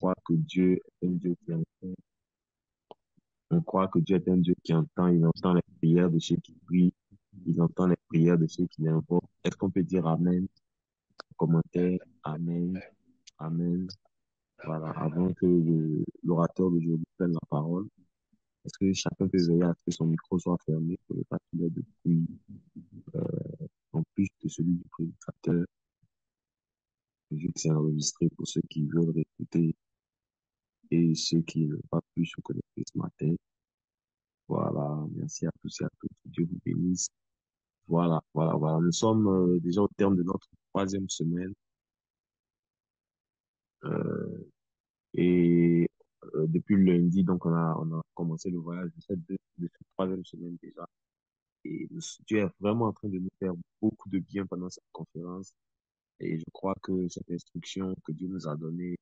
croit que Dieu est un Dieu qui entend. On croit que Dieu est un Dieu qui entend. Il entend les prières de ceux qui prient. Il entend les prières de ceux qui l'invoquent. Est-ce qu'on peut dire Amen? Commentaire, Amen, Amen. Voilà, avant que l'orateur d'aujourd'hui prenne la parole, est-ce que chacun peut veiller à ce que son micro soit fermé pour ne pas qu'il y ait de bruit, euh, en plus de celui du prédicateur, vu que c'est enregistré pour ceux qui veulent réécouter et ceux qui n'ont pas pu se connecter ce matin. Voilà, merci à tous et à toutes. Dieu vous bénisse. Voilà. Nous sommes déjà au terme de notre troisième semaine. Euh, et depuis le lundi, donc on a commencé le voyage de cette troisième semaine déjà. Et Dieu est vraiment en train de nous faire beaucoup de bien pendant cette conférence. Et je crois que cette instruction que Dieu nous a donnée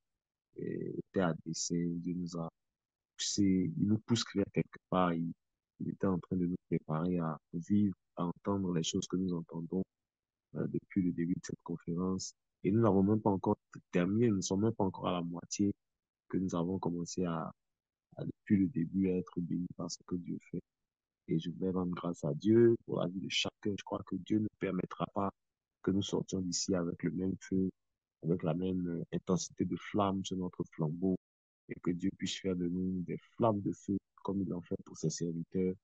était à dessein. Dieu nous a poussé, il nous pousse vers quelque part. Il était en train de nous préparer à vivre, à entendre les choses que nous entendons depuis le début de cette conférence. Et nous n'avons même pas encore terminé, nous ne sommes même pas encore à la moitié que nous avons commencé depuis le début, à être bénis par ce que Dieu fait. Et je vais rendre grâce à Dieu pour la vie de chacun. Je crois que Dieu ne permettra pas que nous sortions d'ici avec le même feu, avec la même intensité de flamme sur notre flambeau, et que Dieu puisse faire de nous des flammes de feu, comme il en fait pour ses serviteurs,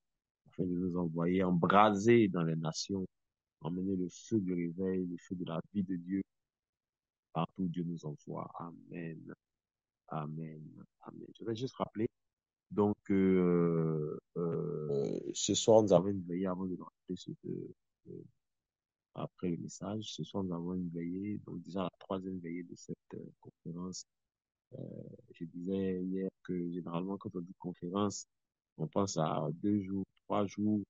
afin de nous envoyer embraser dans les nations, emmener le feu du réveil, le feu de la vie de Dieu, partout où Dieu nous envoie. Amen. Amen. Amen. Je vais juste rappeler, donc, ce soir, nous avons une veillée avant de rentrer après le message. Ce soir, nous avons une veillée, donc déjà la troisième veillée de cette conférence. Euh, je disais hier que généralement, quand on dit conférence, on pense à 2 jours, 3 jours,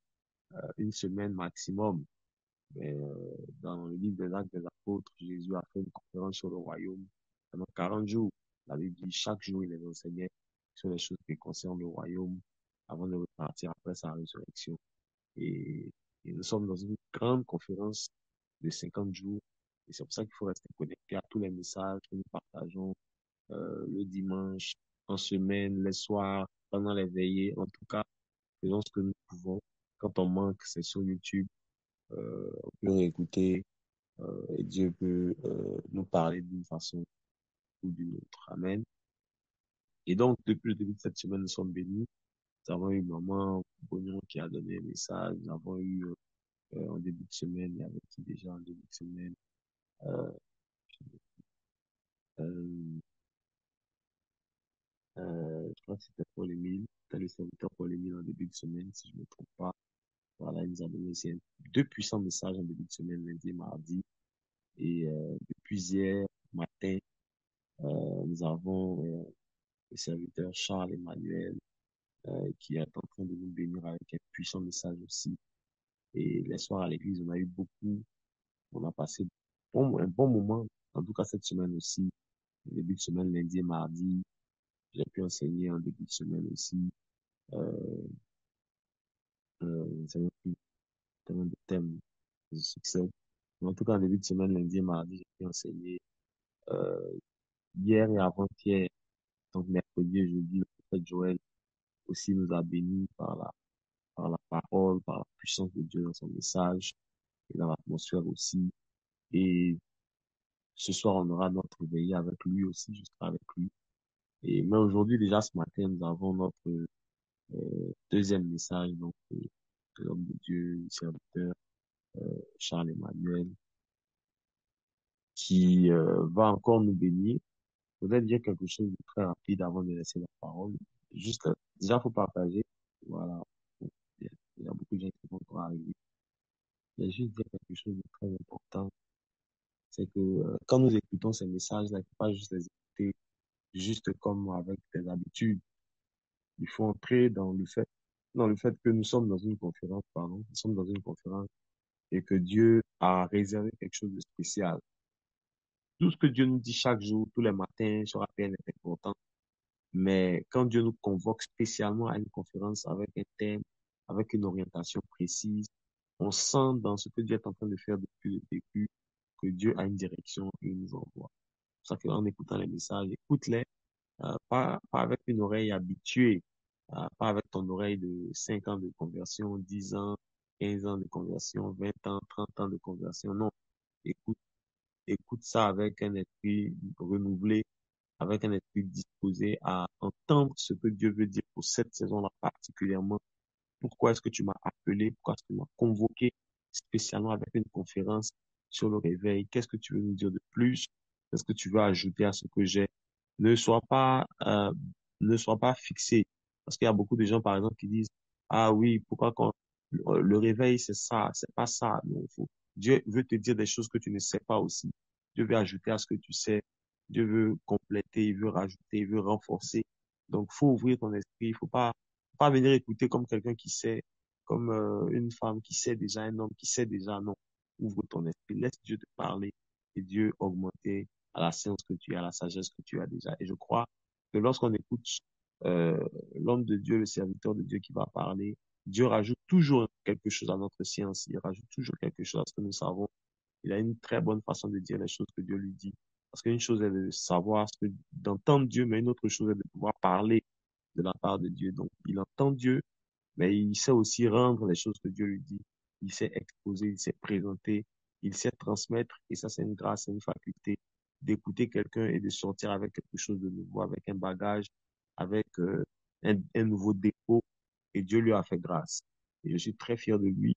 une semaine maximum. Mais dans le livre des Actes des Apôtres, Jésus a fait une conférence sur le royaume pendant 40 jours. La Bible dit chaque jour, il les enseignait sur les choses qui concernent le royaume avant de repartir après sa résurrection. Et, et nous sommes dans une grande conférence de 50 jours. Et c'est pour ça qu'il faut rester connecté à tous les messages que nous partageons le dimanche, en semaine, les soirs, pendant les veillées. En tout cas, faisons ce que nous pouvons. Quand on manque, c'est sur YouTube. On peut réécouter et Dieu peut nous parler d'une façon ou d'une autre. Amen. Et donc, depuis le début de cette semaine, nous sommes bénis. Nous avons eu maman Bognon qui a donné un message. Nous avons eu en début de semaine, il y avait qui déjà en début de semaine euh, euh, je crois que c'était Paul-Émile. C'était le serviteur Paul-Émile en début de semaine, si je ne me trompe pas. Voilà, il nous a donné aussi deux puissants messages en début de semaine, lundi et mardi. Et depuis hier matin, nous avons le serviteur Charles Emmanuel qui est en train de nous bénir avec un puissant message aussi. Et les soirs à l'église, on a eu beaucoup, on a passé un bon moment, en tout cas cette semaine aussi, début de semaine, lundi et mardi. J'ai pu enseigner en début de semaine aussi. Euh, c'est même plus tellement de thèmes de succès. Mais en tout cas, en début de semaine, lundi et mardi, j'ai pu enseigner. Euh, Hier et avant-hier, donc mercredi et jeudi, le prophète Joël aussi nous a bénis par la parole, par la puissance de Dieu dans son message et dans l'atmosphère aussi. Et ce soir, on aura notre veillée avec lui aussi, je serai avec lui. Et mais aujourd'hui, déjà ce matin, nous avons notre deuxième message, donc de l'homme de Dieu, le serviteur Charles Emmanuel, qui va encore nous bénir. Je voudrais dire quelque chose de très rapide avant de laisser la parole. Juste, déjà, faut partager. Voilà. Il y a beaucoup de gens qui vont encore arriver. Je vais juste dire quelque chose de très important. C'est que quand nous écoutons ces messages-là, il ne faut pas juste les écouter juste comme avec des habitudes. Il faut entrer dans le fait que nous sommes dans une conférence, pardon, nous sommes dans une conférence et que Dieu a réservé quelque chose de spécial. Tout ce que Dieu nous dit chaque jour, tous les matins, sur appel est important. Mais quand Dieu nous convoque spécialement à une conférence avec un thème, avec une orientation précise, on sent dans ce que Dieu est en train de faire depuis le début que Dieu a une direction et il nous envoie. C'est pour ça qu'en écoutant les messages, écoute-les, pas avec une oreille habituée, pas avec ton oreille de 5 ans de conversion, 10 ans, 15 ans de conversion, 20 ans, 30 ans de conversion. Non, écoute, écoute ça avec un esprit renouvelé, avec un esprit disposé à entendre ce que Dieu veut dire pour cette saison-là particulièrement. Pourquoi est-ce que tu m'as appelé? Pourquoi est-ce que tu m'as convoqué spécialement avec une conférence sur le réveil? Qu'est-ce que tu veux nous dire de plus? Qu'est-ce que tu veux ajouter à ce que j'ai? Ne sois pas, ne sois pas fixé. Parce qu'il y a beaucoup de gens, par exemple, qui disent, ah oui, pourquoi quand le réveil, c'est ça, c'est pas ça. Non, Dieu veut te dire des choses que tu ne sais pas aussi. Dieu veut ajouter à ce que tu sais. Dieu veut compléter, il veut rajouter, il veut renforcer. Donc, faut ouvrir ton esprit. Il faut pas venir écouter comme quelqu'un qui sait, comme une femme qui sait déjà, un homme qui sait déjà. Non, ouvre ton esprit, laisse Dieu te parler et Dieu augmenter à la science que tu as, à la sagesse que tu as déjà. Et je crois que lorsqu'on écoute euh, l'homme de Dieu, le serviteur de Dieu qui va parler, Dieu rajoute toujours quelque chose à notre science, il rajoute toujours quelque chose à ce que nous savons. Il a une très bonne façon de dire les choses que Dieu lui dit. Parce qu'une chose est de savoir, d'entendre Dieu, mais une autre chose est de pouvoir parler de la part de Dieu. Donc, il entend Dieu, mais il sait aussi rendre les choses que Dieu lui dit. Il sait exposer, il sait présenter, il sait transmettre. Et ça, c'est une grâce, c'est une faculté d'écouter quelqu'un et de sortir avec quelque chose de nouveau, avec un bagage, avec un nouveau dépôt. Et Dieu lui a fait grâce. Et je suis très fier de lui.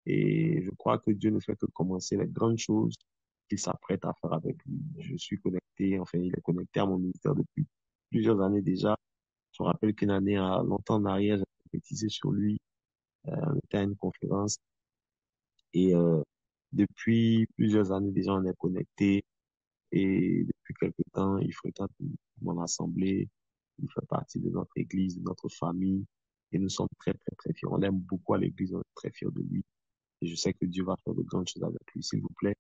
Et je crois que Dieu ne fait que commencer les grandes choses qu'il s'apprête à faire avec lui. Je suis connecté, enfin, il est connecté à mon ministère depuis plusieurs années déjà. Je me rappelle qu'une année, longtemps en arrière, j'avais prophétisé sur lui. On était à une conférence et depuis plusieurs années déjà, on est connecté et depuis quelque temps, il fréquente mon assemblée. Il fait partie de notre église, de notre famille et nous sommes très, très, très fiers. On l'aime beaucoup à l'église, on est très fiers de lui et je sais que Dieu va faire de grandes choses avec lui, s'il vous plaît.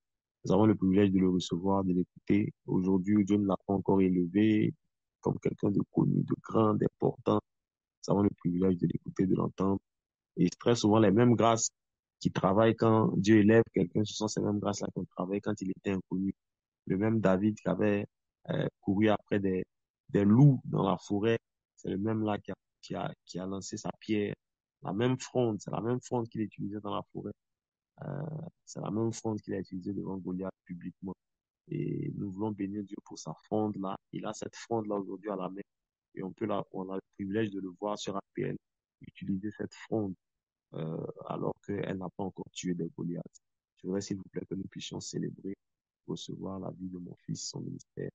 Nous avons le privilège de le recevoir, de l'écouter. Aujourd'hui, Dieu ne l'a pas encore élevé comme quelqu'un de connu, de grand, d'important. Nous avons le privilège de l'écouter, de l'entendre. Et très souvent, les mêmes grâces qui travaillent quand Dieu élève quelqu'un, ce sont ces mêmes grâces-là qu'on travaille quand il était inconnu. Le même David qui avait couru après des loups dans la forêt, c'est le même là qui a lancé sa pierre. La même fronde, c'est la même fronde qu'il utilisait dans la forêt. Euh, c'est la même fronde qu'il a utilisée devant Goliath publiquement. Et nous voulons bénir Dieu pour sa fronde là. Il a cette fronde là aujourd'hui à la main. Et on a le privilège de le voir sur APL utiliser cette fronde alors qu'elle n'a pas encore tué des Goliaths. Je voudrais, s'il vous plaît, que nous puissions célébrer, recevoir la vie de mon fils, son ministère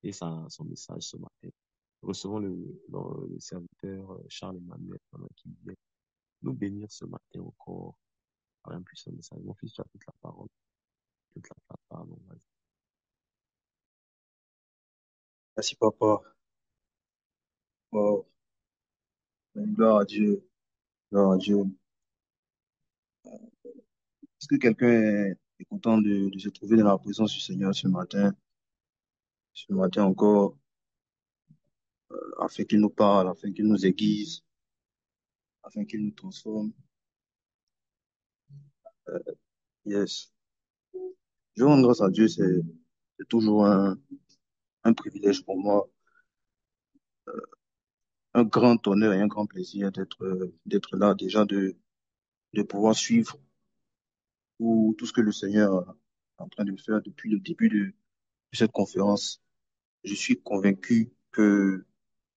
et son message ce matin. Recevons le serviteur Charles Emmanuel pendant qu'il vient nous bénir ce matin encore par un puissant message. Mon fils, tu as toute la parole, toute la place, pardon. Vas-y. Merci, papa. Oh, gloire à Dieu. Gloire à Dieu. Est-ce que quelqu'un est content de se trouver dans la présence du Seigneur ce matin encore, afin qu'il nous parle, afin qu'il nous aiguise, afin qu'il nous transforme? Yes. Je rends grâce à Dieu, c'est toujours un privilège pour moi, un grand honneur et un grand plaisir d'être là, déjà de pouvoir suivre tout ce que le Seigneur est en train de faire depuis le début de cette conférence. Je suis convaincu que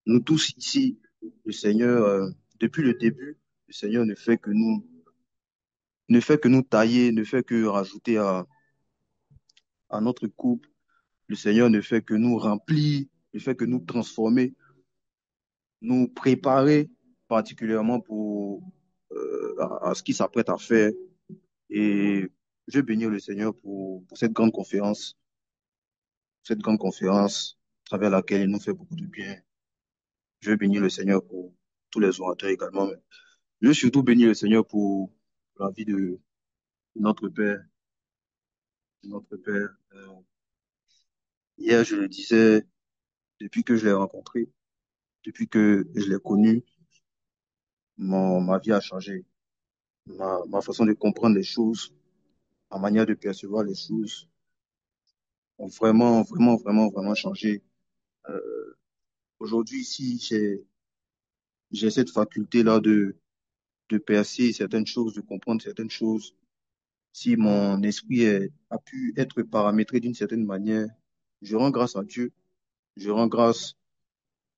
nous tous ici, le Seigneur, depuis le début, le Seigneur ne fait que nous tailler, ne fait que rajouter à notre coupe. Le Seigneur ne fait que nous remplir, ne fait que nous transformer, nous préparer particulièrement à ce qu'il s'apprête à faire. Et je veux bénir le Seigneur pour cette grande conférence à travers laquelle il nous fait beaucoup de bien. Je veux bénir le Seigneur pour tous les orateurs également. Mais je veux surtout bénir le Seigneur pour la vie de notre Père. Notre Père. Hier, je le disais, depuis que je l'ai rencontré, depuis que je l'ai connu, ma vie a changé. Ma façon de comprendre les choses, ma manière de percevoir les choses ont vraiment, vraiment, vraiment, vraiment changé. Aujourd'hui, si j'ai cette faculté-là de percer certaines choses, de comprendre certaines choses, si mon esprit a pu être paramétré d'une certaine manière, je rends grâce à Dieu, je rends grâce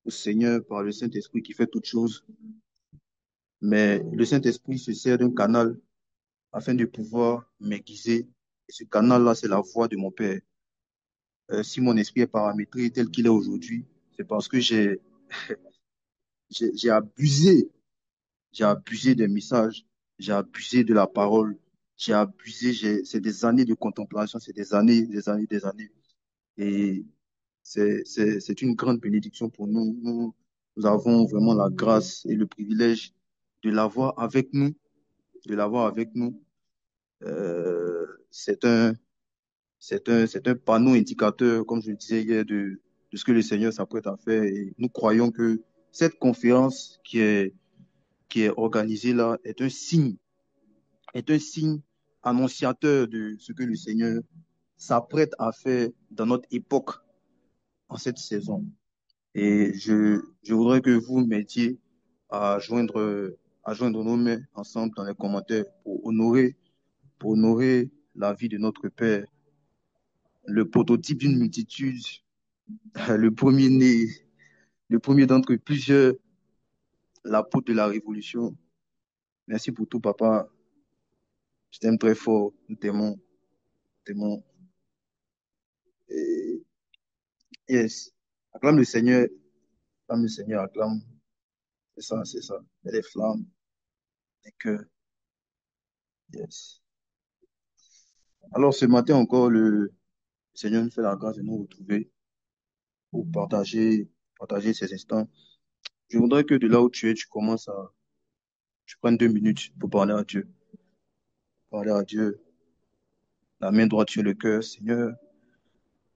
au Seigneur par le Saint-Esprit qui fait toutes choses. Mais le Saint-Esprit se sert d'un canal afin de pouvoir m'aiguiser. Et ce canal-là, c'est la voix de mon Père. Si mon esprit est paramétré tel qu'il est aujourd'hui, c'est parce que j'ai abusé. J'ai abusé des messages, j'ai abusé de la parole, j'ai abusé, c'est des années de contemplation, c'est des années, des années, des années. Et c'est une grande bénédiction pour nous. Nous avons vraiment la grâce et le privilège de l'avoir avec nous, de l'avoir avec nous. Euh, c'est un, c'est un panneau indicateur, comme je le disais hier, de ce que le Seigneur s'apprête à faire. Et nous croyons que cette conférence qui est organisée là est un signe annonciateur de ce que le Seigneur s'apprête à faire dans notre époque, en cette saison. Et je voudrais que vous m'aidiez à à joindre nos mains ensemble dans les commentaires pour honorer la vie de notre Père, le prototype d'une multitude, le premier-né, le premier d'entre plusieurs, l'apôtre de la Révolution. Merci pour tout, papa. Je t'aime très fort. Nous t'aimons, t'aimons. Et, yes. Acclame le Seigneur. Acclame le Seigneur. Acclame. C'est ça, c'est ça. Et les flammes, les cœurs. Yes. Alors, ce matin encore, le Seigneur nous fait la grâce de nous retrouver pour partager ces instants. Je voudrais que de là où tu es, tu prennes 2 minutes pour parler à Dieu. Parler à Dieu, la main droite sur le cœur. Seigneur,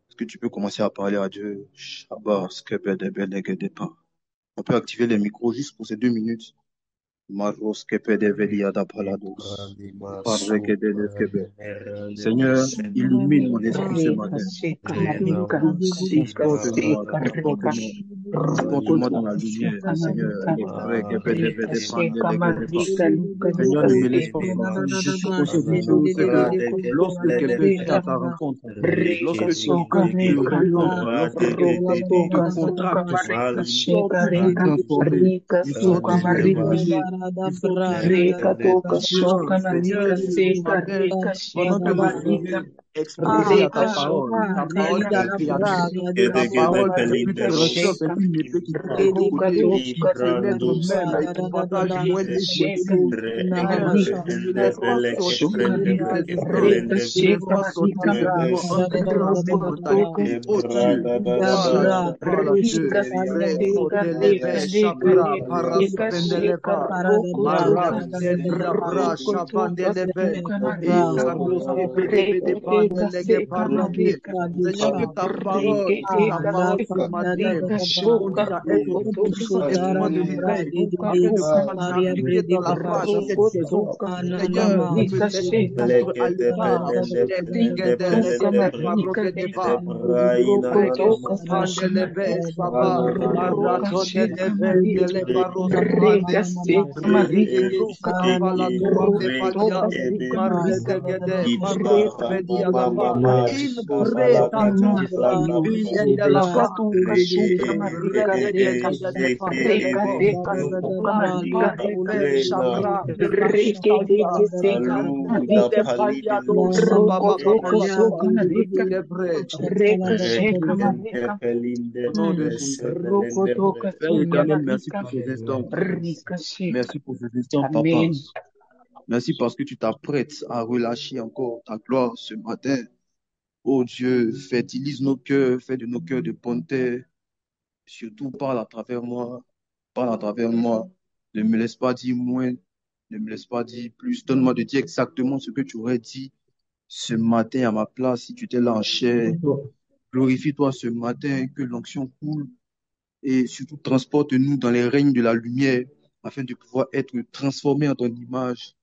est-ce que tu peux commencer à parler à Dieu? Shabbat, skepedebelegedepa. On peut activer les micros juste pour ces 2 minutes. Maros kepedeveliada palados. Radima Padrekedeskebe. Supranera de Seigneur, illumine mon esprit ce Rika matin. seka Rena marika seka Transporte-moi, seka Masupranada rika transporte-moi, transporte-moi dans rokoto la Malibra lumière, seka Seigneur. marika rika seka Maradebelegedebedos marika luka Seigneur, luka ne me laisse seka pas Rededemas mentir. Je suis conscient d'une Anana chose, c'est que lorsque quelqu'un vient à Pradegedebelegede ta rencontre, rika lorsque soka quelqu'un te rika Rekedegede luka rencontre, lorsque quelqu'un rokoto te Bradegedegede kasuka contacte, marika il sort seka Malibra toujours rika transformé, rika il sort soka toujours marika Radedebas illuminé, il sort toujours rika toka différent. soka Seigneur, marika ce seka matin, rika pendant que seka je marika serai exposé à rika ta soka parole marika qui est créatrice, rika ta Kedegede soka parole qui est plus marika précieuse, Pelinderos c'est seka qu'une épée qui frappe de tous Reduka côtés, qui toka pénètre Librandos tuka même et qui partage Ide moelle et Rika moelle sheka fût. Seigneur, marika ne me Ende laisse pas roko Beleke sortir soka de Prende tes instants. rika Belende Ne me laisse sheka pas sortir marika simplement entrer dans la main roko brutale. toka Oh Dieu, parle à Dieu. rika Frère, sheka Koteleve, rika sheka Shabra, rika sheka Parasupendeleva, roko toka Marakutelia, Bra, roko toka Shabandeleve, tuka et marika Kadoske, Pedebe, de rika Bandelege, sheka Parante. marika Seigneur, que ta rika parole ce sheka matin rika me shoka conduise à être roko un puissant toka instrument de tuka lumière tuka afin de tuka pouvoir naviguer dans la phase de cette saison. Rokotoka Seigneur, ne me marika laisse sheka être à Blekede l'écart. Pelende rika Pelende tuka Pelende marika De Marokedeva, Braina rokotoka Regesu tuka Pandeleve, marika Saba, roka Maratone sheka marika Levendele rika Barosipande, sheka marika tuka Regesu Pande rokotoka Palia, tuka marika Maredegede, Marosevedia Gaba, in in Bretatu, Indela Rakatuka suka marika deka reka Regedegedegedegedegepo. deka suka marika deka Maradeve Shabra de reke Bashitalia deke seka Ikandele marika Paliado Sababa rokotoka suka Baba marika Lebre. reka sheka marika Au nom de Jésus. rokotoka Père suka éternel, merci marika pour ces instants. rika sheka. Merci pour ces instants, Papa. Amen. Merci parce que tu t'apprêtes à relâcher encore ta gloire ce matin. Oh Dieu, fertilise nos cœurs, fais de nos cœurs de bonne terre. Surtout parle à travers moi. Parle à travers moi. Ne me laisse pas dire moins. Ne me laisse pas dire plus. Donne-moi de dire exactement ce que tu aurais dit ce matin à ma place si tu étais là en chair. Glorifie-toi ce matin, que l'onction coule et surtout transporte-nous dans les règnes de la lumière afin de pouvoir être transformés en ton image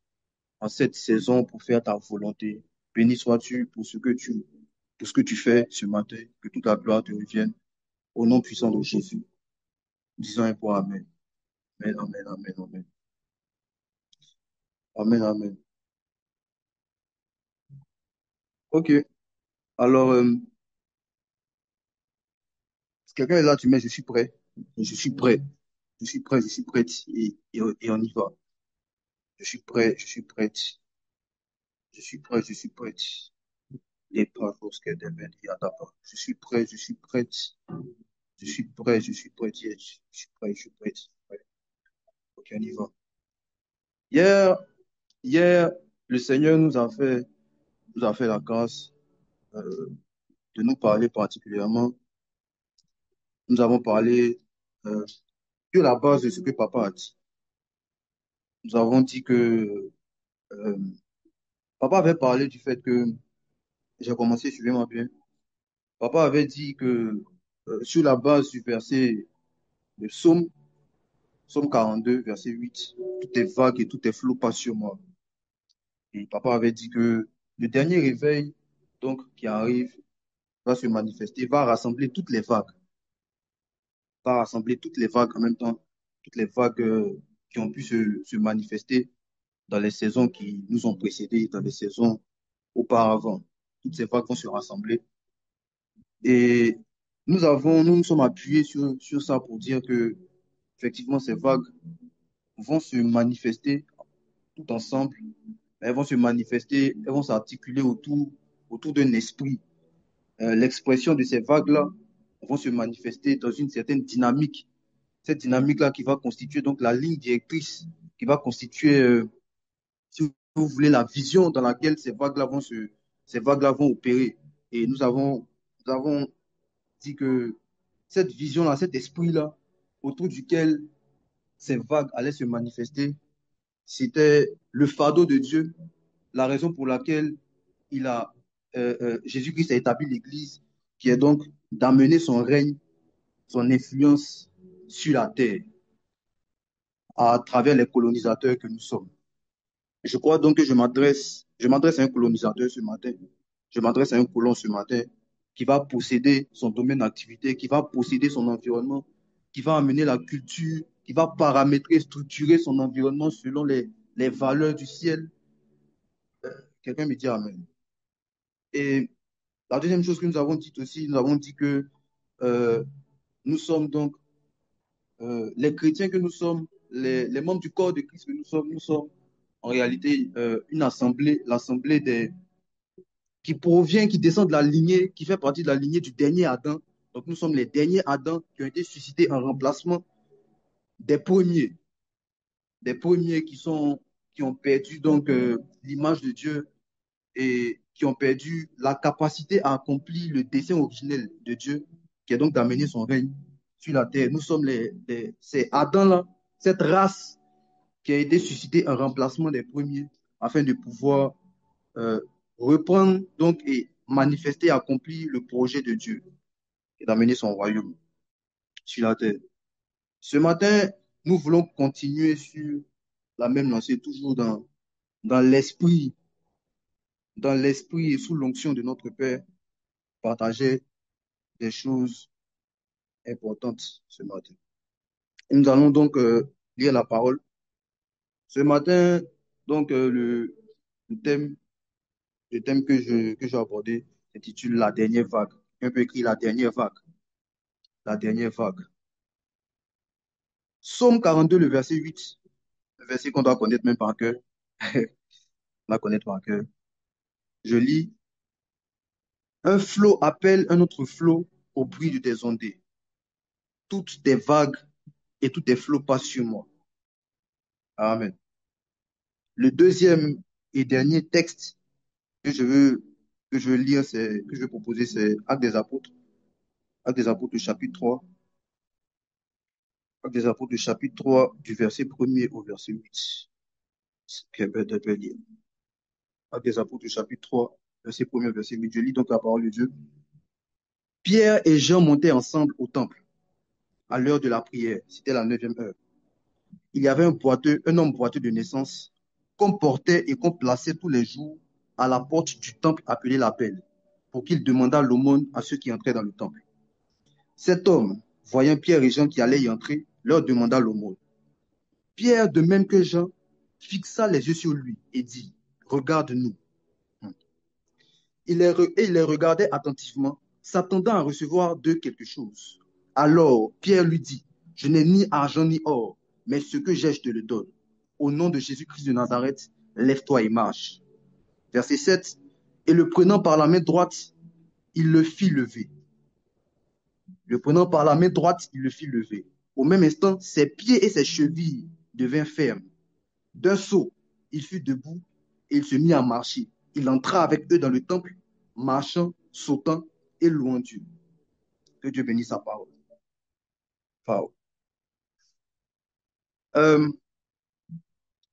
en cette saison pour faire ta volonté. Béni sois-tu pour ce que tu fais ce matin. Que toute la gloire te revienne au nom puissant de Jésus. Disons un point Amen. Amen, amen, amen, amen. Amen, amen. Ok. Alors, si quelqu'un est là, tu mets, je suis prêt. Je suis prêt. Je suis prêt, je suis prête. Et on y va. Je suis prêt, je suis prête. Je suis prêt, je suis prête. Les bravos que des je suis prêt, je suis prête. Je suis prêt, je suis prête. Yes. Je suis prêt, je suis prête. Ouais. Ok, on y va. Hier, hier, le Seigneur nous a fait la grâce euh, de nous parler particulièrement. Nous avons parlé euh, de la base de ce que Papa a dit. Nous avons dit que euh, Papa avait parlé du fait que j'ai commencé, suivez-moi bien. Papa avait dit que sur la base du verset de Psaume 42, verset 8, tout est vague et tout est flot, pas sur moi. Et papa avait dit que le dernier réveil, donc, qui arrive, va se manifester, va rassembler toutes les vagues, va rassembler toutes les vagues en même temps, toutes les vagues qui ont pu se manifester dans les saisons qui nous ont précédés, dans les saisons auparavant. Toutes ces vagues vont se rassembler. Et nous nous sommes appuyés sur ça pour dire que, effectivement, ces vagues vont se manifester tout ensemble. Elles vont se manifester, elles vont s'articuler autour d'un esprit. L'expression de ces vagues-là vont se manifester dans une certaine dynamique. Cette dynamique-là qui va constituer donc la ligne directrice, qui va constituer, si vous voulez, la vision dans laquelle ces vagues-là vont opérer. Et nous avons dit que cette vision-là, cet esprit-là, autour duquel ces vagues allaient se manifester, c'était le fardeau de Dieu, la raison pour laquelle Jésus-Christ a établi l'Église, qui est donc d'amener son règne, son influence sur la terre à travers les colonisateurs que nous sommes. Je crois donc que je m'adresse à un colonisateur ce matin, je m'adresse à un colon ce matin qui va posséder son domaine d'activité, qui va posséder son environnement, qui va amener la culture, qui va paramétrer, structurer son environnement selon les valeurs du ciel. Quelqu'un me dit Amen. Et la deuxième chose que nous avons dit aussi, nous avons dit que euh, nous sommes donc, les chrétiens que nous sommes, les membres du corps de Christ que nous sommes en réalité une assemblée, l'assemblée qui provient, qui descend de la lignée, qui fait partie de la lignée du dernier Adam. Donc nous sommes les derniers Adam qui ont été suscités en remplacement des premiers, qui ont perdu donc l'image de Dieu et qui ont perdu la capacité à accomplir le dessein originel de Dieu, qui est donc d'amener son règne sur la terre. Nous sommes c'est Adam-là, cette race qui a été suscitée en remplacement des premiers, afin de pouvoir euh, reprendre donc et manifester, accomplir le projet de Dieu, et d'amener son royaume sur la terre. Ce matin, nous voulons continuer sur la même lancée, toujours dans l'esprit, dans l'esprit et sous l'onction de notre Père, partager des choses importantes ce matin. Et nous allons donc lire la parole. Ce matin, donc le thème, le thème que j'ai abordé s'intitule La dernière vague. Un peu écrit La dernière vague. La dernière vague. Psaume 42, le verset 8. Le verset qu'on doit connaître même par cœur. On va connaître par cœur. Je lis. Un flot appelle un autre flot au bruit de tes ondées. Toutes tes vagues et tous tes flots passent sur moi. Amen. Le deuxième et dernier texte que je veux lire, que je veux proposer, c'est Actes des Apôtres, chapitre 3. Actes des Apôtres, chapitre 3, du verset 1er au verset 8. Actes des Apôtres, chapitre 3, verset 1er au verset 8. Je lis donc la parole de Dieu. Pierre et Jean montaient ensemble au temple à l'heure de la prière. C'était la 9e heure. Il y avait un homme boiteux de naissance qu'on portait et qu'on plaçait tous les jours à la porte du temple appelé la Belle, pour qu'il demandât l'aumône à ceux qui entraient dans le temple. Cet homme voyant Pierre et Jean qui allaient y entrer, leur demanda l'aumône. Pierre, de même que Jean, fixa les yeux sur lui et dit, regarde-nous. Et il les regardait attentivement, s'attendant à recevoir d'eux quelque chose. Alors Pierre lui dit, je n'ai ni argent ni or, mais ce que j'ai, je te le donne. Au nom de Jésus-Christ de Nazareth, lève-toi et marche. Verset 7. Et le prenant par la main droite, il le fit lever. Le prenant par la main droite, il le fit lever. Au même instant, ses pieds et ses chevilles devinrent fermes. D'un saut, il fut debout et il se mit à marcher. Il entra avec eux dans le temple, marchant, sautant et louant Dieu. Que Dieu bénisse sa parole. Wow. Euh,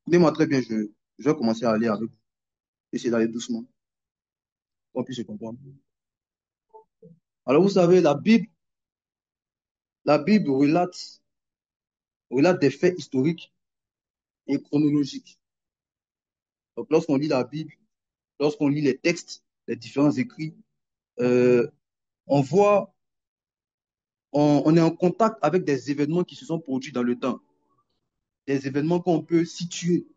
Écoutez-moi très bien, je vais commencer à aller avec vous. Essayer d'aller doucement, pour qu'on puisse se comprendre. Alors, vous savez, la Bible relate des faits historiques et chronologiques. Donc, lorsqu'on lit la Bible, lorsqu'on lit les textes, les différents écrits, euh, on voit, on est en contact avec des événements qui se sont produits dans le temps, des événements qu'on peut situer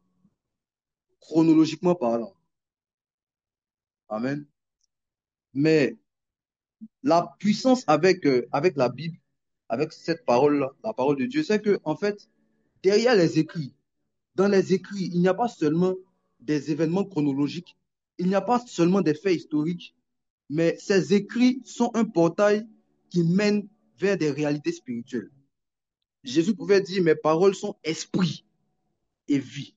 chronologiquement parlant. Amen. Mais la puissance avec la Bible, avec cette parole-là, la parole de Dieu, c'est que, en fait, derrière les écrits, dans les écrits, il n'y a pas seulement des événements chronologiques, il n'y a pas seulement des faits historiques, mais ces écrits sont un portail qui mène vers des réalités spirituelles. Jésus pouvait dire, mes paroles sont esprit et vie.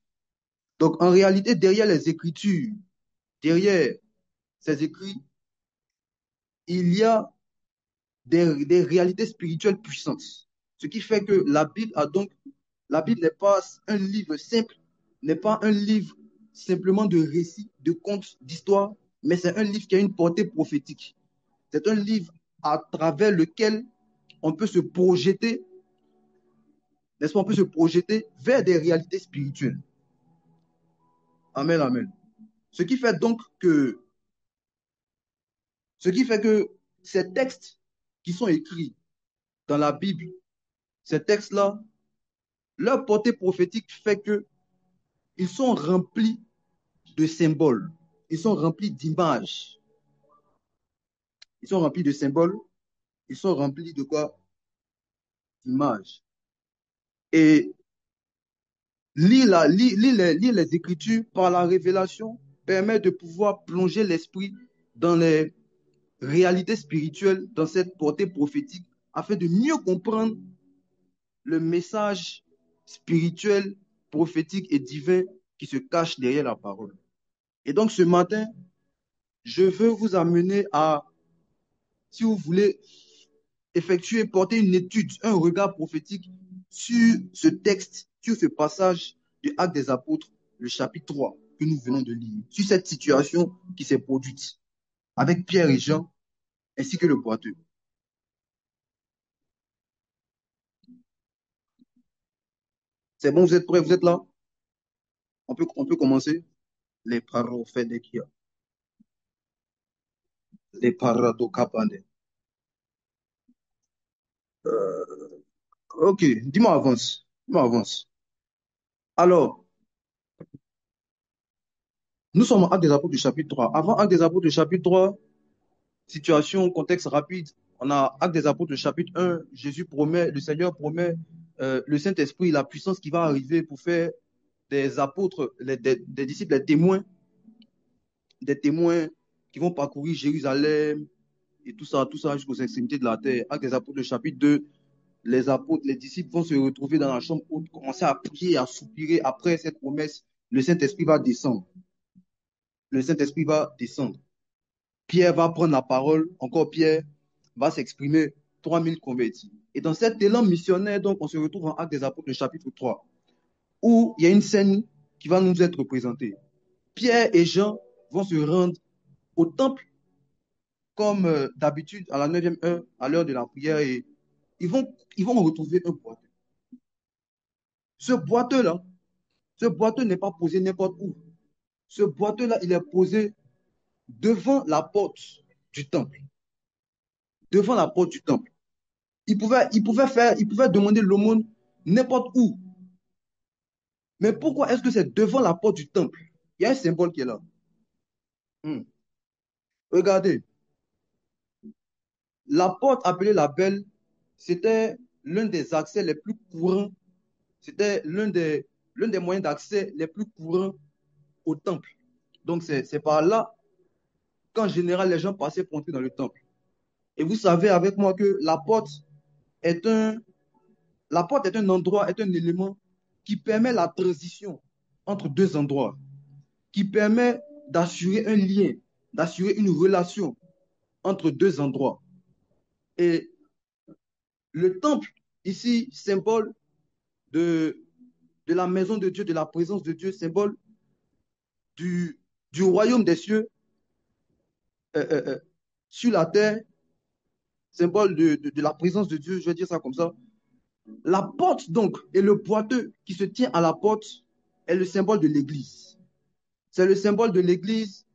Donc, en réalité, derrière les Écritures, derrière ces écrits, il y a des réalités spirituelles puissantes. Ce qui fait que la Bible n'est pas un livre simple, n'est pas un livre simplement de récits, de contes, d'histoires, mais c'est un livre qui a une portée prophétique. C'est un livre à travers lequel on peut se projeter, n'est-ce pas, on peut se projeter vers des réalités spirituelles. Amen, amen. Ce qui fait donc que, ce qui fait que ces textes qui sont écrits dans la Bible, ces textes-là, leur portée prophétique fait que ils sont remplis de symboles, ils sont remplis d'images, ils sont remplis de symboles, ils sont remplis de quoi? D'images. Et lire les Écritures par la révélation permet de pouvoir plonger l'esprit dans les réalités spirituelles, dans cette portée prophétique, afin de mieux comprendre le message spirituel, prophétique et divin qui se cache derrière la parole. Et donc ce matin, je veux vous amener à, si vous voulez, effectuer, porter une étude, un regard prophétique sur ce texte, sur ce passage de Actes des Apôtres, le chapitre 3 que nous venons de lire, sur cette situation qui s'est produite avec Pierre et Jean, ainsi que le boiteux. C'est bon, vous êtes prêts, vous êtes là? On peut commencer? Les prophètes de Kia, les paradokapande. Ok, dis-moi avance. Dis-moi avance. Alors, nous sommes en Actes des Apôtres du chapitre 3. Avant Actes des Apôtres du chapitre 3, situation, contexte rapide. On a Actes des Apôtres chapitre 1. Jésus promet, le Seigneur promet le Saint-Esprit, la puissance qui va arriver pour faire des apôtres, des disciples, des témoins qui vont parcourir Jérusalem et tout ça jusqu'aux extrémités de la terre. Actes des Apôtres chapitre 2. Les apôtres, les disciples vont se retrouver dans la chambre haute, commencer à prier, à soupirer après cette promesse. Le Saint-Esprit va descendre. Le Saint-Esprit va descendre. Pierre va prendre la parole, encore Pierre va s'exprimer, 3000 convertis. Et dans cet élan missionnaire, donc, on se retrouve en Actes des Apôtres, le chapitre 3, où il y a une scène qui va nous être représentée. Pierre et Jean vont se rendre au temple, comme d'habitude, à la 9e heure, à l'heure de la prière, et ils vont retrouver un boiteux. Ce boiteux-là, ce boiteux n'est pas posé n'importe où. Ce boiteux-là, il est posé devant la porte du temple. Devant la porte du temple. Il pouvait demander l'aumône n'importe où. Mais pourquoi est-ce que c'est devant la porte du temple? Il y a un symbole qui est là. Hmm. Regardez, la porte appelée la Belle, c'était l'un des accès les plus courants, c'était l'un des moyens d'accès les plus courants au temple. Donc c'est par là qu'en général les gens passaient pour entrer dans le temple. Et vous savez avec moi que est un, la porte est un endroit, est un élément qui permet la transition entre deux endroits, qui permet d'assurer un lien, d'assurer une relation entre deux endroits. Et le temple, ici, symbole de, de la maison de Dieu, de la présence de Dieu, symbole du, du royaume des cieux euh, euh, euh, sur la terre, symbole de la présence de Dieu, je vais dire ça comme ça. La porte, donc, et le boiteux qui se tient à la porte est le symbole de l'Église. C'est le symbole de l'Église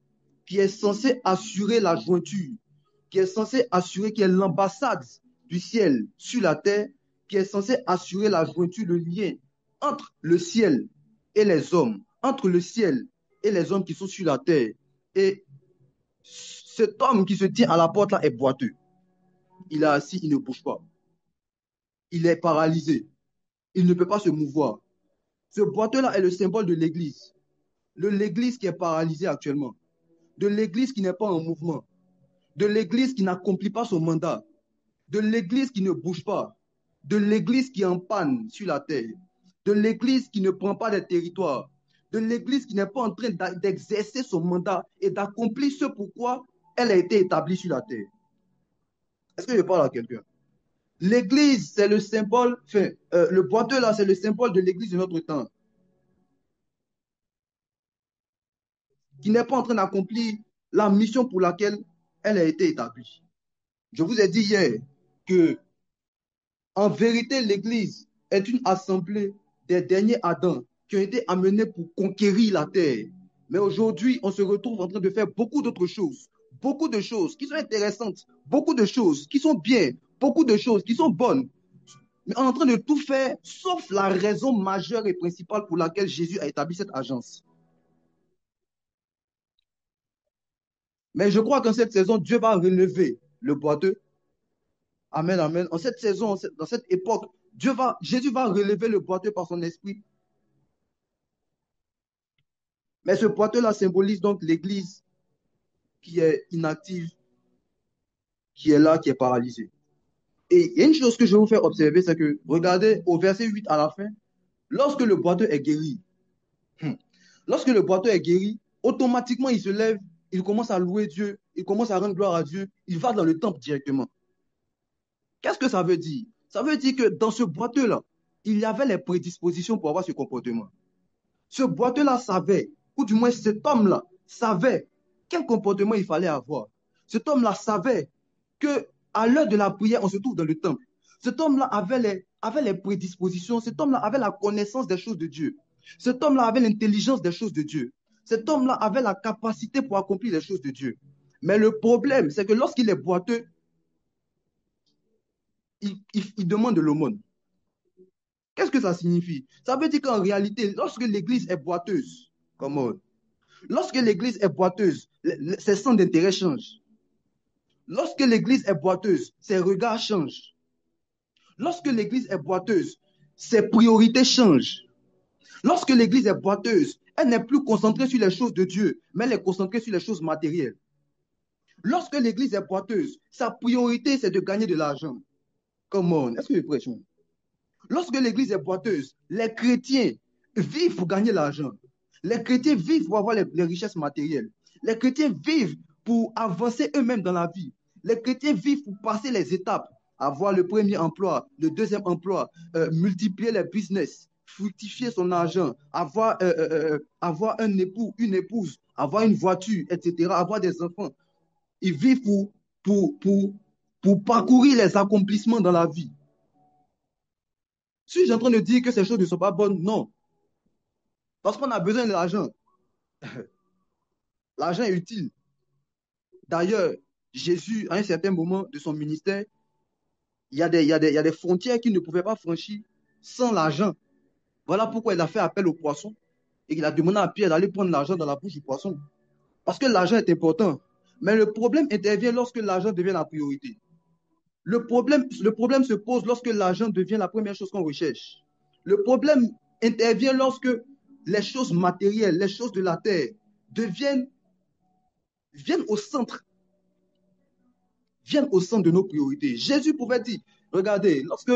qui est censé assurer la jointure, qui est censé assurer, qui est l'ambassade du ciel sur la terre, qui est censé assurer la jointure, le lien entre le ciel et les hommes, entre le ciel et les hommes qui sont sur la terre. Et cet homme qui se tient à la porte là est boiteux. Il est assis, il ne bouge pas. Il est paralysé. Il ne peut pas se mouvoir. Ce boiteux-là est le symbole de l'Église. De l'Église qui est paralysée actuellement. De l'Église qui n'est pas en mouvement. De l'Église qui n'accomplit pas son mandat. De l'Église qui ne bouge pas. De l'Église qui est en panne sur la terre. De l'Église qui ne prend pas des territoires. De l'Église qui n'est pas en train d'exercer son mandat et d'accomplir ce pourquoi elle a été établie sur la terre. Est-ce que je parle à quelqu'un? L'église, c'est le symbole, enfin, le boiteux là, c'est le symbole de l'église de notre temps, qui n'est pas en train d'accomplir la mission pour laquelle elle a été établie. Je vous ai dit hier que, en vérité, l'église est une assemblée des derniers Adams qui ont été amenés pour conquérir la terre. Mais aujourd'hui, on se retrouve en train de faire beaucoup de choses qui sont intéressantes, beaucoup de choses qui sont bien, beaucoup de choses qui sont bonnes. Mais on est en train de tout faire, sauf la raison majeure et principale pour laquelle Jésus a établi cette agence. Mais je crois qu'en cette saison, Dieu va relever le boiteux. Amen, amen. En cette saison, dans cette époque, Jésus va relever le boiteux par son esprit. Mais ce boiteux-là symbolise donc l'Église qui est inactive, qui est là, qui est paralysée. Et il y a une chose que je vais vous faire observer, c'est que, regardez, au verset 8 à la fin, lorsque le boiteux est guéri, lorsque le boiteux est guéri, automatiquement il se lève, il commence à louer Dieu, il commence à rendre gloire à Dieu, il va dans le temple directement. Qu'est-ce que ça veut dire? Ça veut dire que dans ce boiteux-là, il y avait les prédispositions pour avoir ce comportement. Ce boiteux-là savait, ou du moins cet homme-là savait quel comportement il fallait avoir. Cet homme-là savait que à l'heure de la prière, on se trouve dans le temple. Cet homme-là avait les prédispositions, cet homme-là avait la connaissance des choses de Dieu. Cet homme-là avait l'intelligence des choses de Dieu. Cet homme-là avait la capacité pour accomplir les choses de Dieu. Mais le problème, c'est que lorsqu'il est boiteux, il demande de l'aumône. Qu'est-ce que ça signifie? Ça veut dire qu'en réalité, lorsque l'église est boiteuse, comment? Lorsque l'église est boiteuse, ses centres d'intérêt changent. Lorsque l'église est boiteuse, ses regards changent. Lorsque l'église est boiteuse, ses priorités changent. Lorsque l'église est boiteuse, elle n'est plus concentrée sur les choses de Dieu, mais elle est concentrée sur les choses matérielles. Lorsque l'église est boiteuse, sa priorité, c'est de gagner de l'argent. Come on, est-ce que je prêche? Lorsque l'église est boiteuse, les chrétiens vivent pour gagner l'argent. Les chrétiens vivent pour avoir les richesses matérielles. Les chrétiens vivent pour avancer eux-mêmes dans la vie. Les chrétiens vivent pour passer les étapes, avoir le premier emploi, le deuxième emploi, multiplier les business, fructifier son argent, avoir un époux, une épouse, avoir une voiture, etc., avoir des enfants. Ils vivent pour, pour, pour parcourir les accomplissements dans la vie. Suis-je en train de dire que ces choses ne sont pas bonnes? Non. Parce qu'on a besoin de l'argent. L'argent est utile. D'ailleurs, Jésus, à un certain moment de son ministère, il y a des frontières qu'il ne pouvait pas franchir sans l'argent. Voilà pourquoi il a fait appel au poisson et il a demandé à Pierre d'aller prendre l'argent dans la bouche du poisson. Parce que l'argent est important. Mais le problème intervient lorsque l'argent devient la priorité. Le problème se pose lorsque l'argent devient la première chose qu'on recherche. Le problème intervient lorsque les choses matérielles, les choses de la terre viennent au centre, viennent au centre de nos priorités. Jésus pouvait dire, regardez, lorsque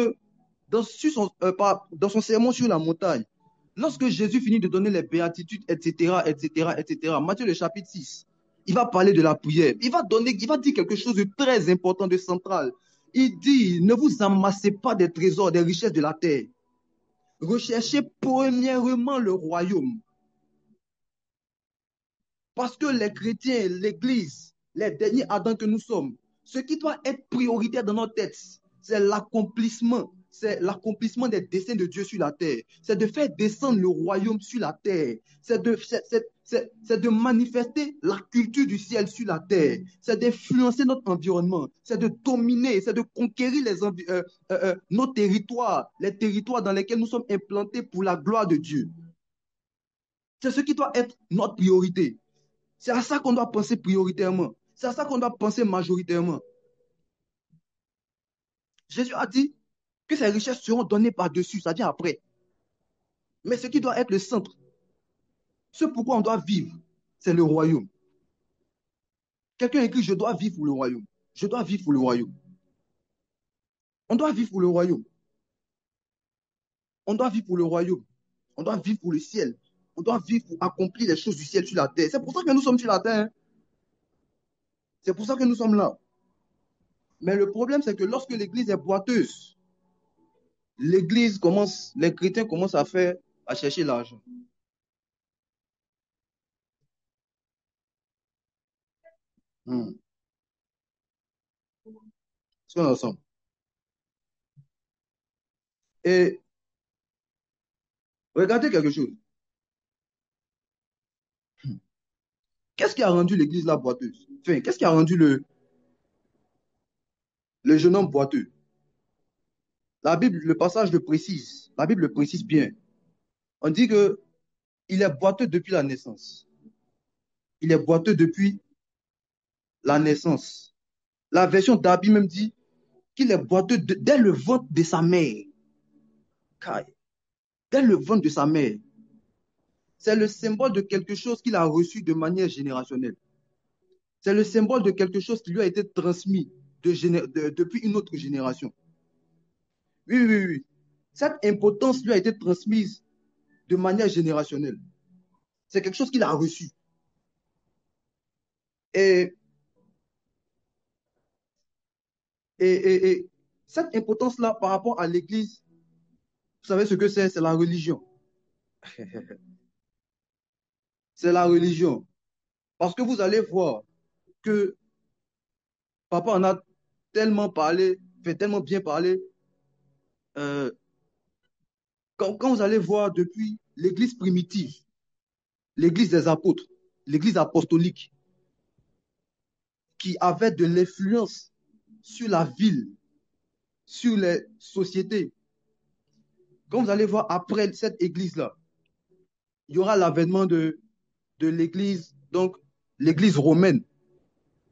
dans son sermon sur la montagne, lorsque Jésus finit de donner les béatitudes, etc., etc., etc., Matthieu le chapitre 6, il va parler de la prière. Il va dire quelque chose de très important, de central. Il dit, ne vous amassez pas des trésors, des richesses de la terre. Recherchez premièrement le royaume. Parce que les chrétiens, l'Église, les derniers Adam que nous sommes, ce qui doit être prioritaire dans nos têtes, c'est l'accomplissement des desseins de Dieu sur la terre. C'est de faire descendre le royaume sur la terre. C'est de manifester la culture du ciel sur la terre. C'est d'influencer notre environnement. C'est de dominer, c'est de conquérir nos territoires, les territoires dans lesquels nous sommes implantés pour la gloire de Dieu. C'est ce qui doit être notre priorité. C'est à ça qu'on doit penser prioritairement. C'est à ça qu'on doit penser majoritairement. Jésus a dit que ces richesses seront données par-dessus, ça vient après. Mais ce qui doit être le centre, ce pourquoi on doit vivre, c'est le royaume. Quelqu'un écrit, je dois vivre pour le royaume. Je dois vivre pour le royaume. On doit vivre pour le royaume. On doit vivre pour le royaume. On doit vivre pour le ciel. On doit vivre pour accomplir les choses du ciel sur la terre. C'est pour ça que nous sommes sur la terre. Hein. C'est pour ça que nous sommes là. Mais le problème, c'est que lorsque l'Église est boiteuse, les chrétiens commencent à chercher l'argent. Hmm. Est-ce qu'on est ensemble? Et regardez quelque chose. Qu'est-ce qui a rendu l'église là boiteuse? Enfin, qu'est-ce qui a rendu le jeune homme boiteux? La Bible, le passage le précise. La Bible le précise bien. On dit que il est boiteux depuis la naissance. Il est boiteux depuis la naissance. La version d'Abi même dit qu'il est boiteux dès le ventre de sa mère. Dès le ventre de sa mère. C'est le symbole de quelque chose qu'il a reçu de manière générationnelle. C'est le symbole de quelque chose qui lui a été transmis depuis une autre génération. Oui, oui, oui. Cette impotence lui a été transmise de manière générationnelle. C'est quelque chose qu'il a reçu. Et, et cette impotence-là par rapport à l'Église, vous savez ce que c'est? C'est la religion. C'est la religion. Parce que vous allez voir que papa en a tellement parlé, fait tellement bien parler. euh, quand vous allez voir depuis l'Église primitive, l'Église des apôtres, l'Église apostolique, qui avait de l'influence sur la ville, sur les sociétés. Quand vous allez voir après cette église-là, il y aura l'avènement de l'église, donc l'église romaine,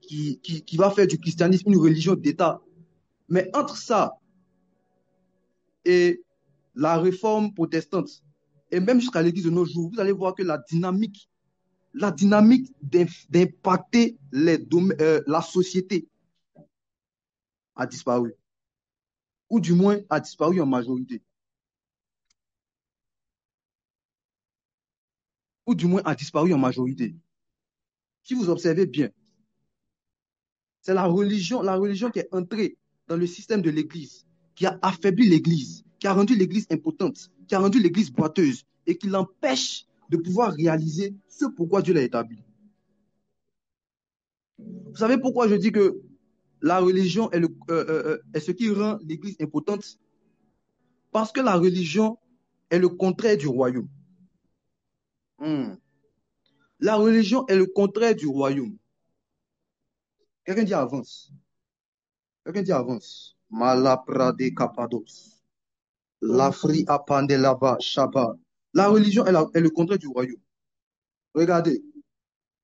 qui va faire du christianisme une religion d'État. Mais entre ça et la réforme protestante, et même jusqu'à l'église de nos jours, vous allez voir que la dynamique d'impacter la société a disparu, ou du moins a disparu en majorité, ou du moins a disparu en majorité. Si vous observez bien, c'est la religion qui est entrée dans le système de l'Église, qui a affaibli l'Église, qui a rendu l'Église impotente, qui a rendu l'Église boiteuse et qui l'empêche de pouvoir réaliser ce pourquoi Dieu l'a établi. Vous savez pourquoi je dis que la religion est ce qui rend l'Église impotente? Parce que la religion est le contraire du royaume. Hmm. La religion est le contraire du royaume. Quelqu'un dit avance. Quelqu'un dit avance. Malaprade Kapados. L'Afri Apandelava Shaba. La religion est le contraire du royaume. Regardez,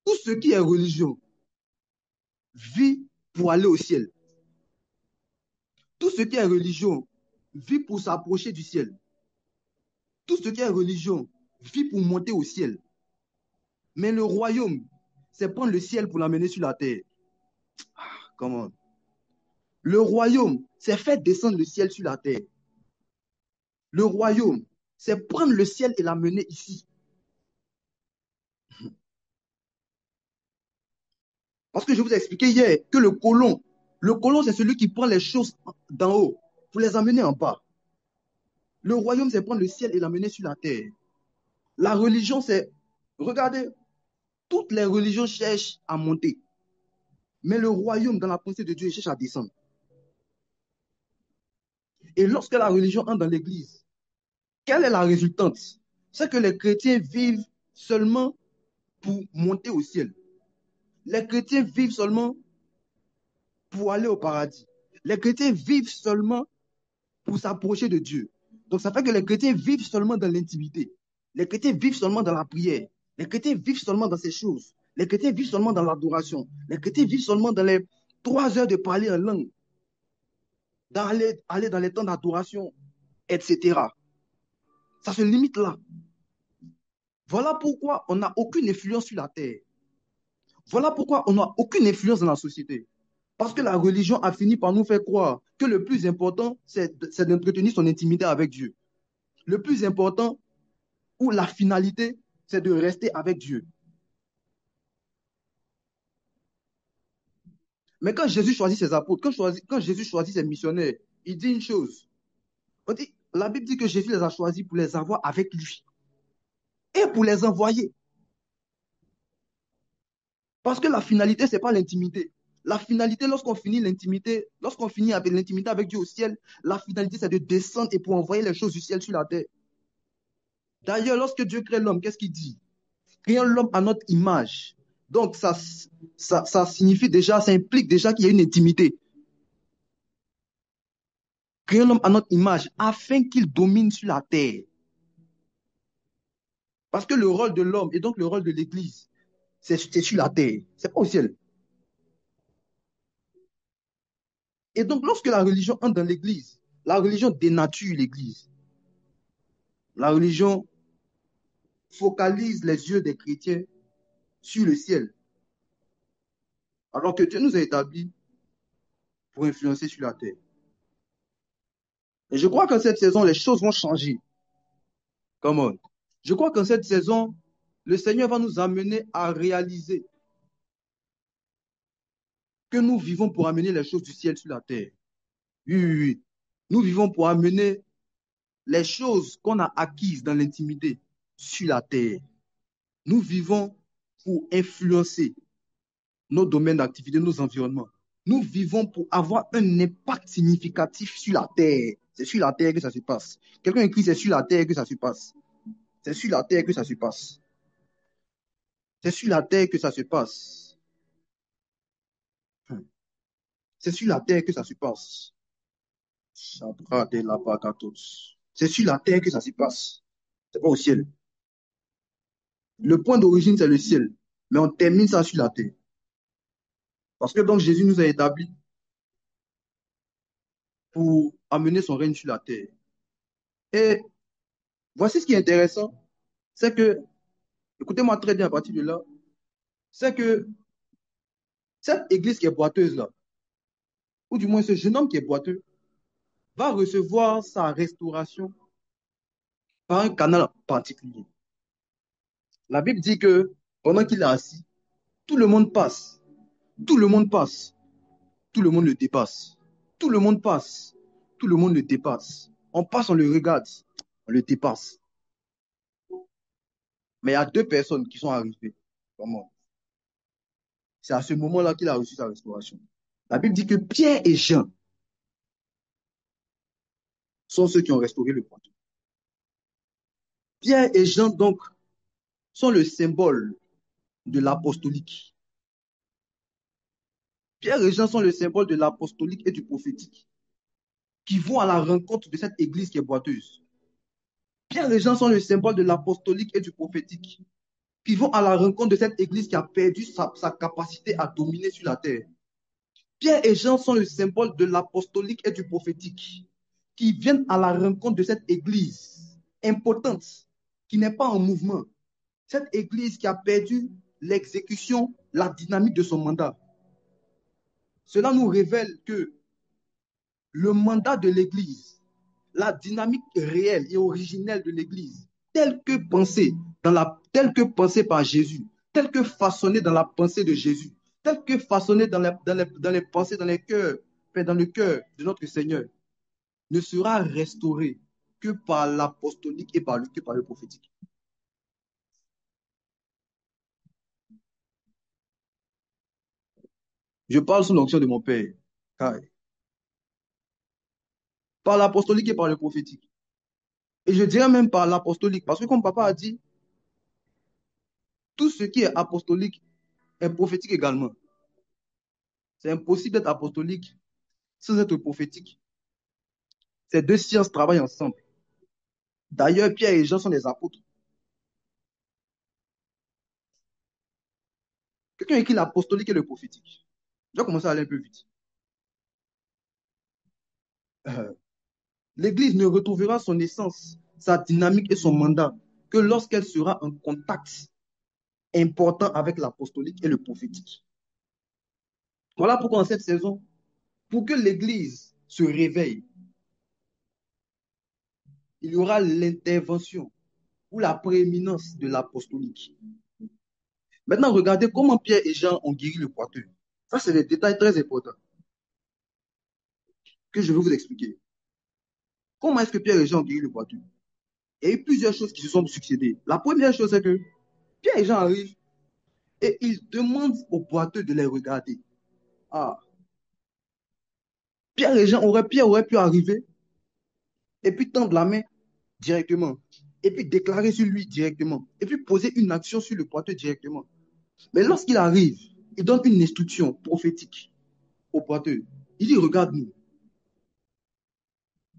tout ce qui est religion vit pour aller au ciel. Tout ce qui est religion vit pour s'approcher du ciel. Tout ce qui est religion vit pour monter au ciel. Mais le royaume, c'est prendre le ciel pour l'amener sur la terre. Comment? Le royaume, c'est faire descendre le ciel sur la terre. Le royaume, c'est prendre le ciel et l'amener ici. Parce que je vous ai expliqué hier que le colon, c'est celui qui prend les choses d'en haut pour les amener en bas. Le royaume, c'est prendre le ciel et l'amener sur la terre. La religion, c'est, regardez, toutes les religions cherchent à monter. Mais le royaume, dans la pensée de Dieu, il cherche à descendre. Et lorsque la religion entre dans l'église, quelle est la résultante? C'est que les chrétiens vivent seulement pour monter au ciel. Les chrétiens vivent seulement pour aller au paradis. Les chrétiens vivent seulement pour s'approcher de Dieu. Donc ça fait que les chrétiens vivent seulement dans l'intimité. Les chrétiens vivent seulement dans la prière. Les chrétiens vivent seulement dans ces choses. Les chrétiens vivent seulement dans l'adoration. Les chrétiens vivent seulement dans les 3 heures de parler en langue, aller dans les temps d'adoration, etc. Ça se limite là. Voilà pourquoi on n'a aucune influence sur la terre. Voilà pourquoi on n'a aucune influence dans la société. Parce que la religion a fini par nous faire croire que le plus important, c'est d'entretenir son intimité avec Dieu. Le plus important, ou la finalité, c'est de rester avec Dieu. Mais quand Jésus choisit ses apôtres, quand Jésus choisit ses missionnaires, il dit une chose. La Bible dit que Jésus les a choisis pour les avoir avec lui et pour les envoyer. Parce que la finalité, ce n'est pas l'intimité. La finalité, lorsqu'on finit avec l'intimité avec Dieu au ciel, la finalité, c'est de descendre et pour envoyer les choses du ciel sur la terre. D'ailleurs, lorsque Dieu crée l'homme, qu'est-ce qu'il dit? Créons l'homme à notre image. Donc, ça signifie déjà, ça implique déjà qu'il y a une intimité. Créons l'homme à notre image afin qu'il domine sur la terre. Parce que le rôle de l'homme et donc le rôle de l'Église, c'est sur la terre, c'est pas au ciel. Et donc, lorsque la religion entre dans l'Église, la religion dénature l'Église. La religion focalise les yeux des chrétiens sur le ciel, alors que Dieu nous a établis pour influencer sur la terre. Et je crois qu'en cette saison, les choses vont changer. Come on. Je crois qu'en cette saison, le Seigneur va nous amener à réaliser que nous vivons pour amener les choses du ciel sur la terre. Oui, oui, oui. Nous vivons pour amener les choses qu'on a acquises dans l'intimité sur la terre. Nous vivons pour influencer nos domaines d'activité, nos environnements. Nous vivons pour avoir un impact significatif sur la terre. C'est sur la terre que ça se passe. Quelqu'un écrit, c'est sur la terre que ça se passe. C'est sur la terre que ça se passe. C'est sur la terre que ça se passe. C'est sur la terre que ça se passe. C'est sur la terre que ça se passe. C'est pas au ciel. Le point d'origine, c'est le ciel. Mais on termine ça sur la terre. Parce que donc Jésus nous a établis pour amener son règne sur la terre. Et voici ce qui est intéressant, c'est que, écoutez-moi très bien à partir de là, c'est que cette église qui est boiteuse là, ou du moins ce jeune homme qui est boiteux, va recevoir sa restauration par un canal particulier. La Bible dit que pendant qu'il est assis, tout le monde passe, tout le monde passe, tout le monde le dépasse, tout le monde passe, tout le monde le dépasse. On passe, on le regarde, on le dépasse. Mais il y a 2 personnes qui sont arrivées. Comment? C'est à ce moment-là qu'il a reçu sa restauration. La Bible dit que Pierre et Jean sont ceux qui ont restauré le poitou. Pierre et Jean, donc, sont le symbole de l'apostolique. Pierre et Jean sont le symbole de l'apostolique et du prophétique. qui vont à la rencontre de cette église qui est boiteuse. Pierre et Jean sont le symbole de l'apostolique et du prophétique, qui vont à la rencontre de cette église qui a perdu sa capacité à dominer sur la terre. Pierre et Jean sont le symbole de l'apostolique et du prophétique, qui viennent à la rencontre de cette église impotente, qui n'est pas en mouvement. Cette église qui a perdu l'exécution, la dynamique de son mandat. Cela nous révèle que le mandat de l'église, la dynamique réelle et originelle de l'église, telle que pensée par Jésus, telle que façonnée dans la pensée de Jésus, telle que façonnée dans les pensées, dans les cœurs, dans le cœur de notre Seigneur, ne sera restaurée que par l'apostolique et que par le prophétique. Je parle sous l'onction de mon Père, par l'apostolique et par le prophétique. Et je dirais même par l'apostolique, parce que comme papa a dit, tout ce qui est apostolique est prophétique également. C'est impossible d'être apostolique sans être prophétique. Ces deux sciences travaillent ensemble. D'ailleurs, Pierre et Jean sont des apôtres. Quelqu'un écrit l'apostolique et le prophétique. Je vais commencer à aller un peu vite. L'Église ne retrouvera son essence, sa dynamique et son mandat que lorsqu'elle sera en contact important avec l'apostolique et le prophétique. Voilà pourquoi en cette saison, pour que l'Église se réveille, il y aura l'intervention ou la prééminence de l'apostolique. Maintenant, regardez comment Pierre et Jean ont guéri le boiteux. Ça, c'est des détails très importants que je vais vous expliquer. Comment est-ce que Pierre et Jean ont guéri le boiteux? Il y a eu plusieurs choses qui se sont succédées. La première chose, c'est que Pierre et Jean arrivent et ils demandent aux boiteux de les regarder. Ah, Pierre aurait pu arriver et puis tendre la main directement, et puis déclarer sur lui directement, et puis poser une action sur le boiteux directement. Mais lorsqu'il arrive, il donne une instruction prophétique au boiteux. Il dit, regarde-nous.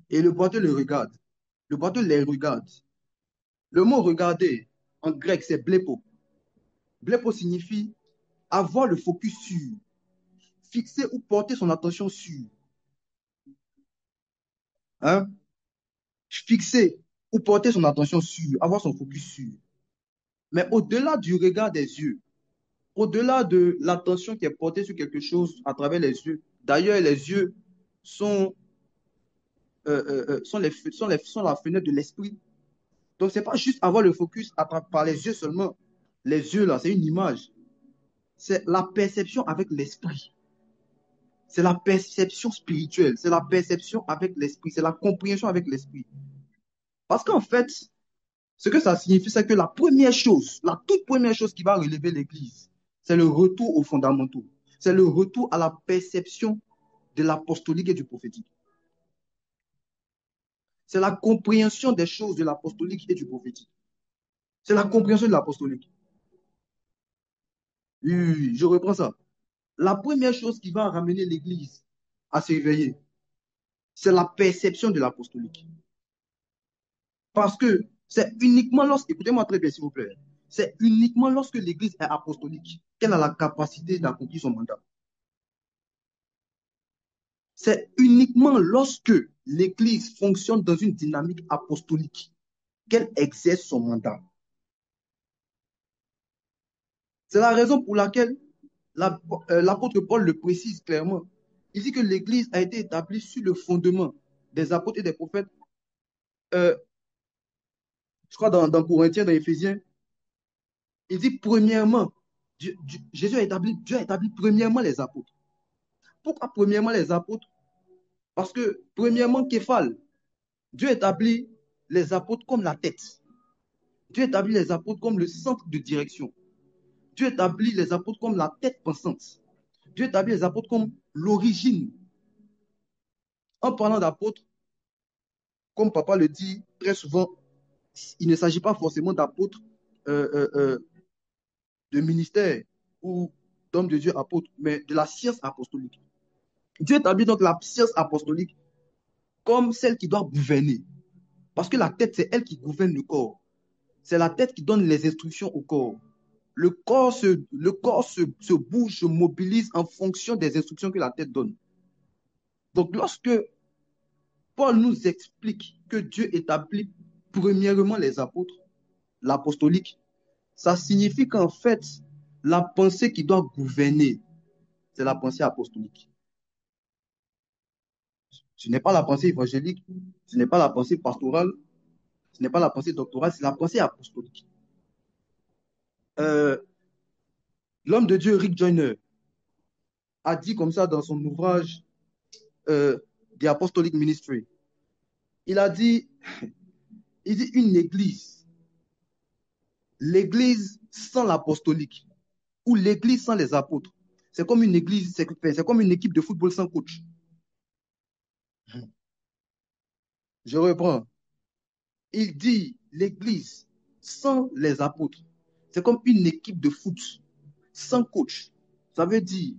Et le boiteux le regarde. Le boiteux les regarde. Le mot regarder, en grec, c'est blepo. Blepo signifie avoir le focus sur, fixer ou porter son attention sur. Hein? Fixer ou porter son attention sur, avoir son focus sur. Mais au-delà du regard des yeux, au-delà de l'attention qui est portée sur quelque chose à travers les yeux, d'ailleurs, les yeux sont, sont la fenêtre de l'esprit. Donc, ce n'est pas juste avoir le focus par les yeux seulement. Les yeux, là, c'est une image. C'est la perception avec l'esprit. C'est la perception spirituelle. C'est la perception avec l'esprit. C'est la compréhension avec l'esprit. Parce qu'en fait, ce que ça signifie, c'est que la première chose, la toute première chose qui va relever l'Église, c'est le retour aux fondamentaux. C'est le retour à la perception de l'apostolique et du prophétique. C'est la compréhension des choses de l'apostolique et du prophétique. C'est la compréhension de l'apostolique. Oui, je reprends ça. La première chose qui va ramener l'Église à s'éveiller, c'est la perception de l'apostolique. Parce que c'est uniquement écoutez-moi très bien s'il vous plaît, c'est uniquement lorsque l'Église est apostolique qu'elle a la capacité d'accomplir son mandat. C'est uniquement lorsque l'Église fonctionne dans une dynamique apostolique qu'elle exerce son mandat. C'est la raison pour laquelle l'apôtre Paul le précise clairement. Il dit que l'Église a été établie sur le fondement des apôtres et des prophètes. Euh, je crois dans Corinthiens, dans Éphésiens, il dit premièrement, Dieu a établi premièrement les apôtres. Pourquoi premièrement les apôtres? Parce que premièrement, Képhale, Dieu établit les apôtres comme la tête. Dieu établit les apôtres comme le centre de direction. Dieu établit les apôtres comme la tête pensante. Dieu établit les apôtres comme l'origine. En parlant d'apôtres, comme papa le dit très souvent, il ne s'agit pas forcément d'apôtres euh, euh, euh, de ministère ou d'hommes de Dieu apôtres, mais de la science apostolique. Dieu établit donc la science apostolique comme celle qui doit gouverner. Parce que la tête, c'est elle qui gouverne le corps. C'est la tête qui donne les instructions au corps. Le corps se bouge, se mobilise en fonction des instructions que la tête donne. Donc, lorsque Paul nous explique que Dieu établit premièrement les apôtres, l'apostolique, ça signifie qu'en fait, la pensée qui doit gouverner, c'est la pensée apostolique. Ce n'est pas la pensée évangélique, ce n'est pas la pensée pastorale, ce n'est pas la pensée doctorale, c'est la pensée apostolique. Euh, L'homme de Dieu, Rick Joyner, a dit comme ça dans son ouvrage The Apostolic Ministry. Il a dit, il dit une église, l'église sans l'apostolique, ou l'église sans les apôtres, c'est comme une église, c'est comme une équipe de football sans coach. Je reprends. Il dit l'église sans les apôtres, c'est comme une équipe de foot sans coach. Ça veut dire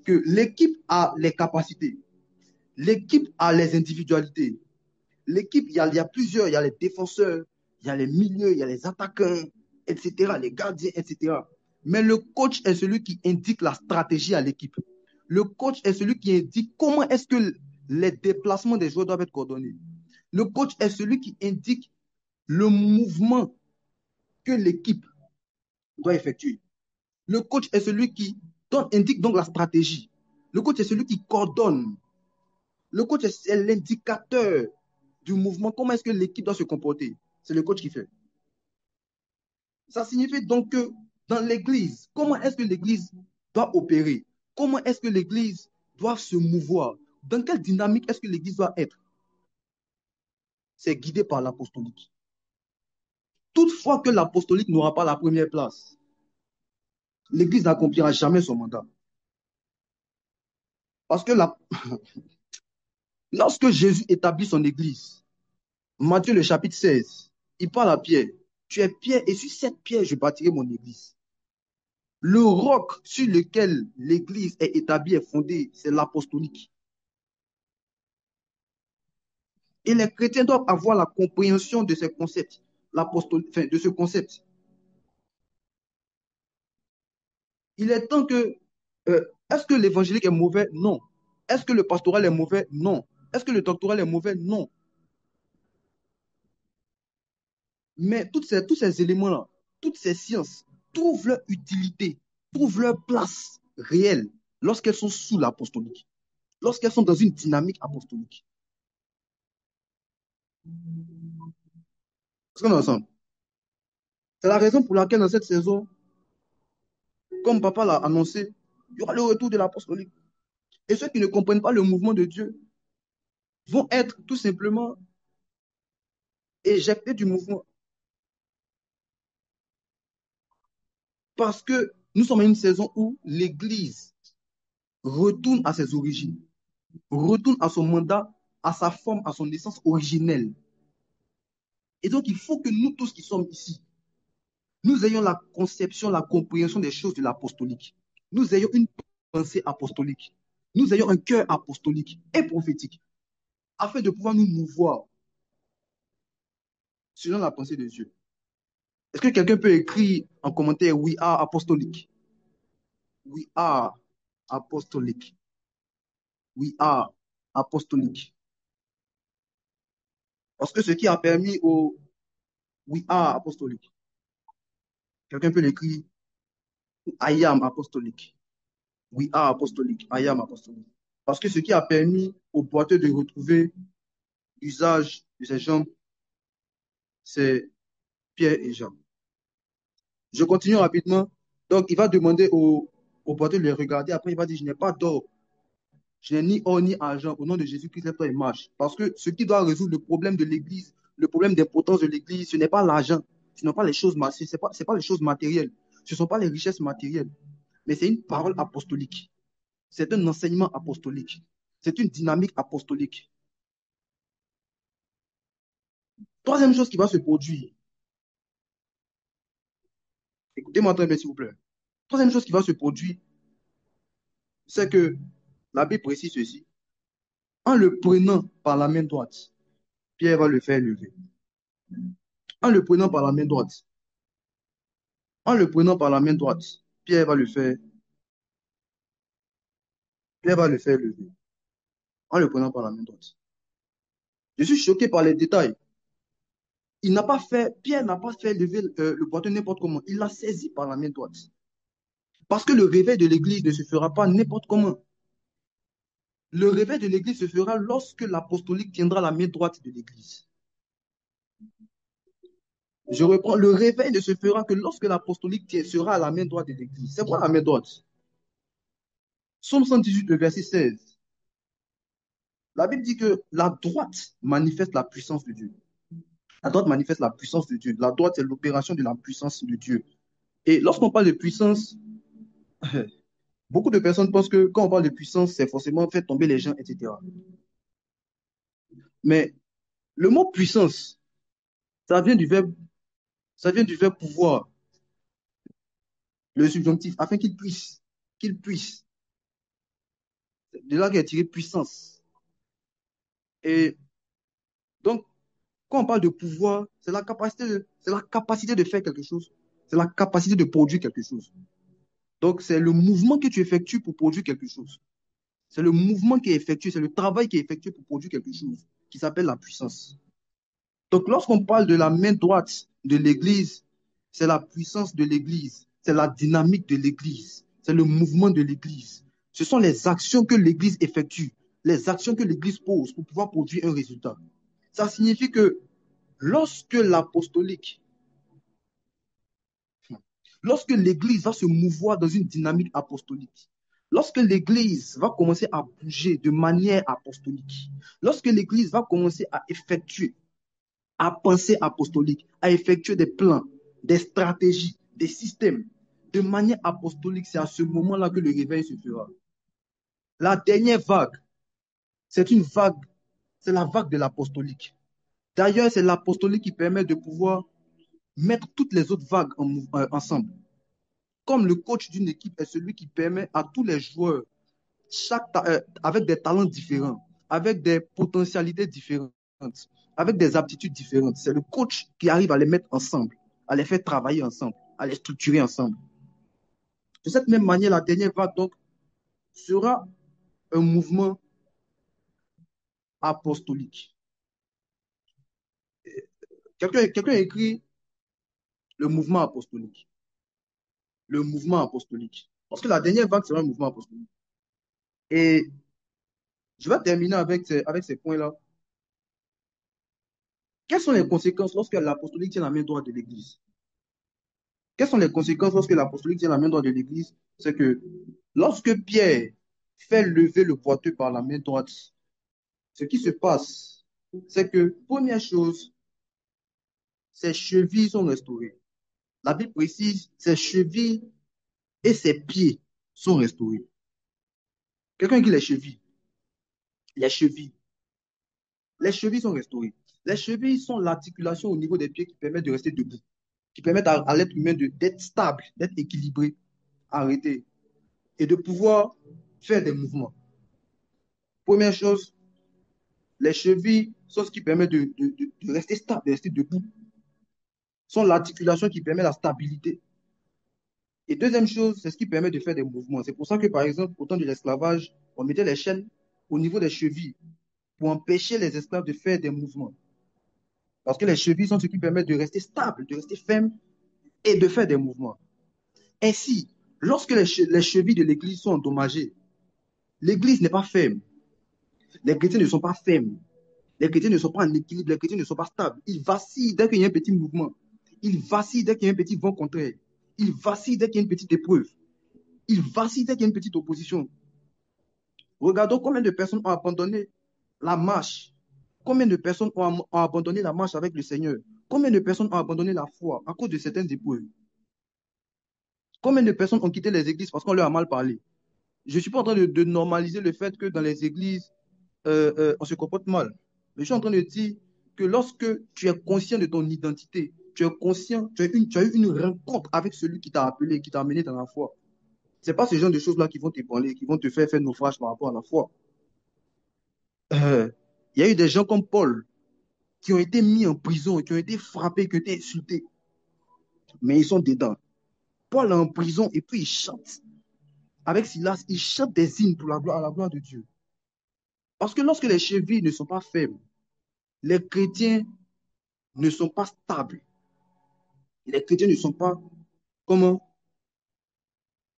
que l'équipe a les capacités, l'équipe a les individualités. L'équipe, il y a plusieurs, il y a les défenseurs, il y a les milieux, il y a les attaquants, etc., les gardiens, etc. Mais le coach est celui qui indique la stratégie à l'équipe. Le coach est celui qui indique comment est-ce que les déplacements des joueurs doivent être coordonnés. Le coach est celui qui indique le mouvement que l'équipe doit effectuer. Le coach est celui qui indique donc la stratégie. Le coach est celui qui coordonne. Le coach est l'indicateur du mouvement. Comment est-ce que l'équipe doit se comporter? C'est le coach qui fait. Ça signifie donc que dans l'église, comment est-ce que l'église doit opérer? Comment est-ce que l'église doit se mouvoir? Dans quelle dynamique est-ce que l'église doit être? C'est guidé par l'apostolique. Toutefois que l'apostolique n'aura pas la première place, l'église n'accomplira jamais son mandat. Parce que lorsque Jésus établit son église, Matthieu le chapitre 16, il parle à Pierre. Tu es Pierre et sur cette pierre, je bâtirai mon église. Le roc sur lequel l'église est établie, est fondée, c'est l'apostolique. Et les chrétiens doivent avoir la compréhension de ces concepts, de ce concept. Il est temps que, est-ce que l'évangélique est mauvais? Non. Est-ce que le pastoral est mauvais? Non. Est-ce que le doctoral est mauvais? Non. Mais tous ces éléments-là, toutes ces sciences trouvent leur utilité, trouvent leur place réelle lorsqu'elles sont sous l'apostolique, lorsqu'elles sont dans une dynamique apostolique. Est-ce qu'on est ensemble? C'est la raison pour laquelle dans cette saison, comme papa l'a annoncé, il y aura le retour de l'apostolique. Et ceux qui ne comprennent pas le mouvement de Dieu vont être tout simplement éjectés du mouvement. Parce que nous sommes à une saison où l'Église retourne à ses origines, retourne à son mandat, à sa forme, à son essence originelle. Et donc, il faut que nous tous qui sommes ici, nous ayons la conception, la compréhension des choses de l'apostolique. Nous ayons une pensée apostolique. Nous ayons un cœur apostolique et prophétique, afin de pouvoir nous mouvoir selon la pensée de Dieu. Est-ce que quelqu'un peut écrire en commentaire We are apostolic? We are apostolic. We are apostolic. Parce que ce qui a permis au We are apostolic. Quelqu'un peut l'écrire I am apostolic. We are apostolic. I am apostolic. Parce que ce qui a permis au boiteux de retrouver l'usage de ses jambes, c'est Pierre et Jean. Je continue rapidement. Donc, il va demander au boiteux de les regarder. Après, il va dire, je n'ai pas d'or. Je n'ai ni or ni argent. Au nom de Jésus-Christ, lève-toi et marche. Parce que ce qui doit résoudre le problème de l'Église, le problème d'importance de l'Église, ce n'est pas l'argent. Ce ne sont pas les choses, c'est pas les choses matérielles. Ce ne sont pas les richesses matérielles. Mais c'est une parole apostolique. C'est un enseignement apostolique. C'est une dynamique apostolique. Troisième chose qui va se produire. Écoutez-moi très bien, s'il vous plaît. Troisième chose qui va se produire, c'est que la Bible précise ceci. En le prenant par la main droite, Pierre va le faire lever. En le prenant par la main droite, en le prenant par la main droite, Pierre va le faire, Pierre va le faire lever. En le prenant par la main droite. Je suis choqué par les détails. Pierre n'a pas fait lever le boiteux n'importe comment. Il l'a saisi par la main droite. Parce que le réveil de l'église ne se fera pas n'importe comment. Le réveil de l'église se fera lorsque l'apostolique tiendra la main droite de l'église. Je reprends, le réveil ne se fera que lorsque l'apostolique sera à la main droite de l'église. C'est quoi la main droite? Psaume 118, le verset 16. La Bible dit que la droite manifeste la puissance de Dieu. La droite manifeste la puissance de Dieu. La droite, c'est l'opération de la puissance de Dieu. Et lorsqu'on parle de puissance, beaucoup de personnes pensent que quand on parle de puissance, c'est forcément faire tomber les gens, etc. Mais le mot puissance, ça vient ça vient du verbe pouvoir, le subjonctif, afin qu'il puisse. C'est de là qu'est tiré puissance. Et donc, quand on parle de pouvoir, c'est la capacité de faire quelque chose. C'est la capacité de produire quelque chose. Donc, c'est le mouvement que tu effectues pour produire quelque chose. C'est le mouvement qui est effectué, c'est le travail qui est effectué pour produire quelque chose, qui s'appelle la puissance. Donc, lorsqu'on parle de la main droite de l'Église, c'est la puissance de l'Église, c'est la dynamique de l'Église, c'est le mouvement de l'Église. Ce sont les actions que l'Église effectue, les actions que l'Église pose pour pouvoir produire un résultat. Ça signifie que lorsque l'apostolique, lorsque l'Église va se mouvoir dans une dynamique apostolique, lorsque l'Église va commencer à bouger de manière apostolique, lorsque l'Église va commencer à effectuer, à penser apostolique, à effectuer des plans, des stratégies, des systèmes de manière apostolique, c'est à ce moment-là que le réveil se fera. La dernière vague, c'est une vague, c'est la vague de l'apostolique. D'ailleurs, c'est l'apostolique qui permet de pouvoir mettre toutes les autres vagues ensemble. Comme le coach d'une équipe est celui qui permet à tous les joueurs, avec des talents différents, avec des potentialités différentes, avec des aptitudes différentes. C'est le coach qui arrive à les mettre ensemble, à les faire travailler ensemble, à les structurer ensemble. De cette même manière, la dernière vague, donc, sera un mouvement apostolique. Quelqu'un écrit le mouvement apostolique. Le mouvement apostolique. Parce que la dernière vague sera un mouvement apostolique. Et je vais terminer avec ces points-là. Quelles sont les conséquences lorsque l'apostolique tient la main droite de l'Église? Quelles sont les conséquences lorsque l'apostolique tient la main droite de l'Église? C'est que lorsque Pierre fait lever le boiteux par la main droite, ce qui se passe, c'est que, première chose, ses chevilles sont restaurées. La Bible précise, ses chevilles et ses pieds sont restaurés. Quelqu'un qui les chevilles. Les chevilles. Les chevilles sont restaurées. Les chevilles sont l'articulation au niveau des pieds qui permet de rester debout, qui permettent à l'être humain d'être stable, d'être équilibré, arrêté, et de pouvoir faire des mouvements. Première chose, les chevilles sont ce qui permet de rester stable, de rester debout. Sont l'articulation qui permet la stabilité. Et deuxième chose, c'est ce qui permet de faire des mouvements. C'est pour ça que, par exemple, au temps de l'esclavage, on mettait les chaînes au niveau des chevilles pour empêcher les esclaves de faire des mouvements. Parce que les chevilles sont ce qui permet de rester stable, de rester ferme et de faire des mouvements. Ainsi, lorsque les chevilles de l'Église sont endommagées, l'Église n'est pas ferme. Les chrétiens ne sont pas fermes. Les chrétiens ne sont pas en équilibre. Les chrétiens ne sont pas stables. Ils vacillent dès qu'il y a un petit mouvement. Ils vacillent dès qu'il y a un petit vent contraire. Ils vacillent dès qu'il y a une petite épreuve. Ils vacillent dès qu'il y a une petite opposition. Regardons combien de personnes ont abandonné la marche. Combien de personnes ont abandonné la marche avec le Seigneur? Combien de personnes ont abandonné la foi à cause de certaines épreuves? Combien de personnes ont quitté les églises parce qu'on leur a mal parlé? Je ne suis pas en train de normaliser le fait que dans les églises, on se comporte mal. Mais je suis en train de dire que lorsque tu es conscient de ton identité, tu es conscient, tu as eu une rencontre avec celui qui t'a appelé, qui t'a amené dans la foi. Ce n'est pas ce genre de choses-là qui vont t'ébranler, qui vont te faire naufrage par rapport à la foi. Euh, il y a eu des gens comme Paul qui ont été mis en prison, qui ont été frappés, qui ont été insultés, mais ils sont dedans. Paul est en prison et puis il chante. Avec Silas, il chante des hymnes pour à la gloire de Dieu. Parce que lorsque les chevilles ne sont pas faibles, les chrétiens ne sont pas stables. Les chrétiens ne sont pas, comment?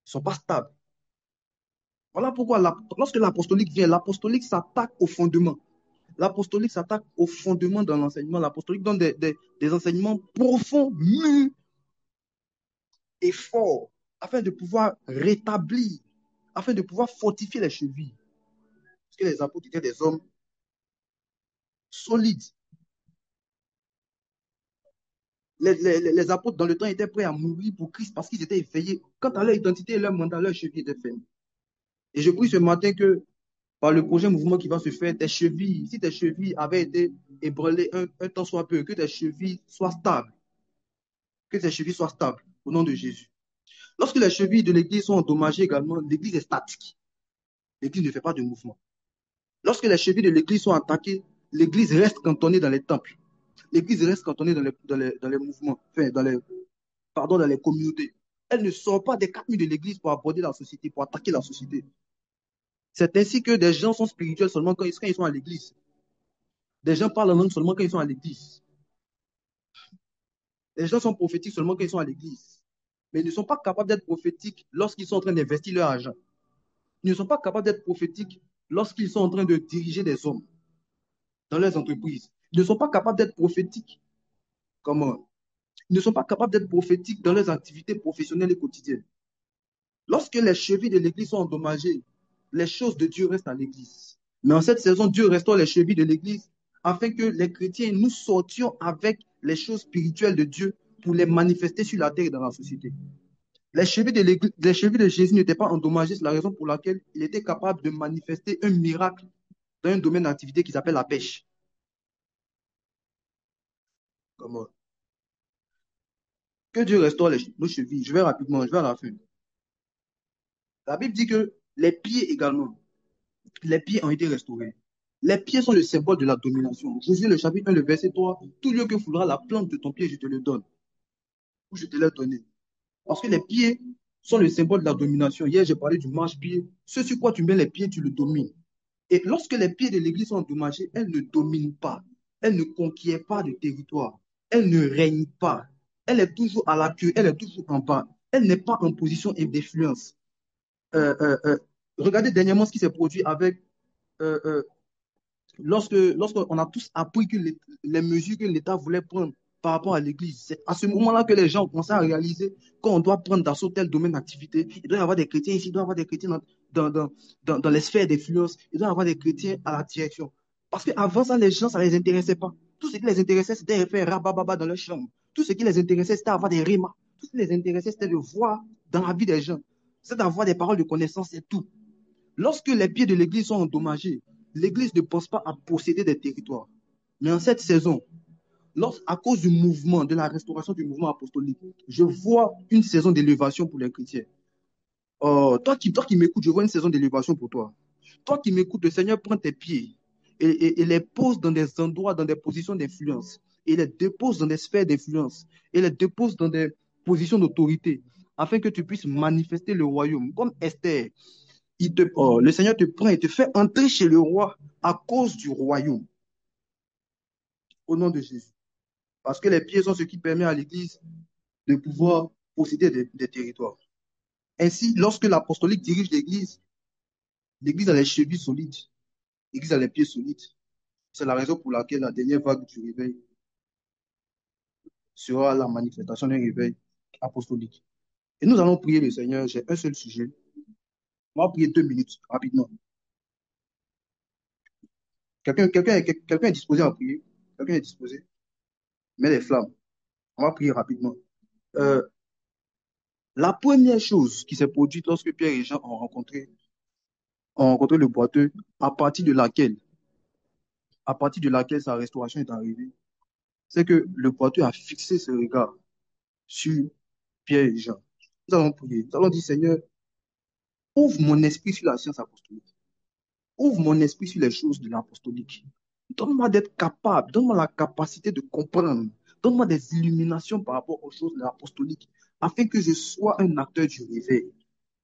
Ils ne sont pas stables. Voilà pourquoi lorsque l'apostolique vient, l'apostolique s'attaque au fondement. L'apostolique s'attaque au fondement dans l'enseignement. L'apostolique donne des enseignements profonds, mûrs et forts, afin de pouvoir rétablir, afin de pouvoir fortifier les chevilles. Parce que les apôtres étaient des hommes solides. Les apôtres, dans le temps, étaient prêts à mourir pour Christ parce qu'ils étaient effrayés. Quant à leur identité et leur mandat, leur cheville était ferme. Et je prie ce matin que par le prochain mouvement qui va se faire, tes chevilles, si tes chevilles avaient été ébranlées un temps soit peu, que tes chevilles soient stables, que tes chevilles soient stables, au nom de Jésus. Lorsque les chevilles de l'église sont endommagées également, l'église est statique. L'église ne fait pas de mouvement. Lorsque les chevilles de l'église sont attaquées, l'église reste cantonnée dans les temples. L'église reste cantonnée dans les mouvements, enfin, dans les communautés. Elle ne sort pas des 4 murs de l'église pour aborder la société, pour attaquer la société. C'est ainsi que des gens sont spirituels seulement quand ils sont à l'église. Des gens parlent en langue seulement quand ils sont à l'église. Les gens sont prophétiques seulement quand ils sont à l'église. Mais ils ne sont pas capables d'être prophétiques lorsqu'ils sont en train d'investir leur argent. Ils ne sont pas capables d'être prophétiques lorsqu'ils sont en train de diriger des hommes dans leurs entreprises. Ils ne sont pas capables d'être prophétiques. Comment? Ils ne sont pas capables d'être prophétiques dans leurs activités professionnelles et quotidiennes. Lorsque les chevilles de l'église sont endommagées, les choses de Dieu restent à l'église. Mais en cette saison, Dieu restaure les chevilles de l'église afin que les chrétiens, nous sortions avec les choses spirituelles de Dieu pour les manifester sur la terre et dans la société. Les chevilles de Jésus n'étaient pas endommagées, c'est la raison pour laquelle il était capable de manifester un miracle dans un domaine d'activité qui s'appelle la pêche. Comment? Que Dieu restaure nos chevilles. Je vais rapidement, je vais à la fin. La Bible dit que les pieds également, les pieds ont été restaurés. Les pieds sont le symbole de la domination. Josué, le chapitre 1, le verset 3, tout lieu que foulera la plante de ton pied, je te le donne. Ou je te l'ai donné. Parce que les pieds sont le symbole de la domination. Hier, j'ai parlé du marche-pied. Ce sur quoi tu mets les pieds, tu le domines. Et lorsque les pieds de l'Église sont endommagés, elle ne domine pas. Elle ne conquiert pas de territoire. Elle ne règne pas. Elle est toujours à la queue. Elle est toujours en bas. Elle n'est pas en position d'influence. Euh, euh, euh, Regardez dernièrement ce qui s'est produit avec euh, euh, lorsqu'on a tous appris que les mesures que l'État voulait prendre par rapport à l'Église, c'est à ce moment-là que les gens ont commencé à réaliser qu'on doit prendre d'assaut tel domaine d'activité. Il doit y avoir des chrétiens ici, il doit y avoir des chrétiens dans les sphères d'influence, il doit y avoir des chrétiens à la direction. Parce qu'avant ça, les gens, ça ne les intéressait pas. Tout ce qui les intéressait, c'était de faire rabababa dans leur chambre. Tout ce qui les intéressait, c'était d'avoir des rimas. Tout ce qui les intéressait, c'était de voir dans la vie des gens. C'est d'avoir des paroles de connaissance et tout. Lorsque les pieds de l'Église sont endommagés, l'Église ne pense pas à posséder des territoires. Mais en cette saison, à cause du mouvement, de la restauration du mouvement apostolique, je vois une saison d'élévation pour les chrétiens. Oh, toi qui m'écoutes, je vois une saison d'élévation pour toi. Toi qui m'écoutes, le Seigneur prend tes pieds et les pose dans des endroits, dans des positions d'influence. Et les dépose dans des sphères d'influence. Et les dépose dans des positions d'autorité, afin que tu puisses manifester le royaume. Comme Esther, le Seigneur te prend et te fait entrer chez le roi à cause du royaume, au nom de Jésus. Parce que les pieds sont ce qui permet à l'Église de pouvoir posséder des territoires. Ainsi, lorsque l'apostolique dirige l'Église, l'Église a les chevilles solides, l'Église a les pieds solides. C'est la raison pour laquelle la dernière vague du réveil sera la manifestation d'un réveil apostolique. Et nous allons prier le Seigneur. J'ai un seul sujet. On va prier 2 minutes, rapidement. Quelqu'un est disposé à prier? Quelqu'un est disposé? Mets les flammes. On va prier rapidement. Euh, la première chose qui s'est produite lorsque Pierre et Jean ont rencontré le boiteux, à partir de laquelle sa restauration est arrivée, c'est que le boiteux a fixé ses regards sur Pierre et Jean. Nous allons prier. Nous allons dire, Seigneur, ouvre mon esprit sur la science apostolique. Ouvre mon esprit sur les choses de l'apostolique. Donne-moi d'être capable, donne-moi la capacité de comprendre. Donne-moi des illuminations par rapport aux choses de l'apostolique, afin que je sois un acteur du réveil.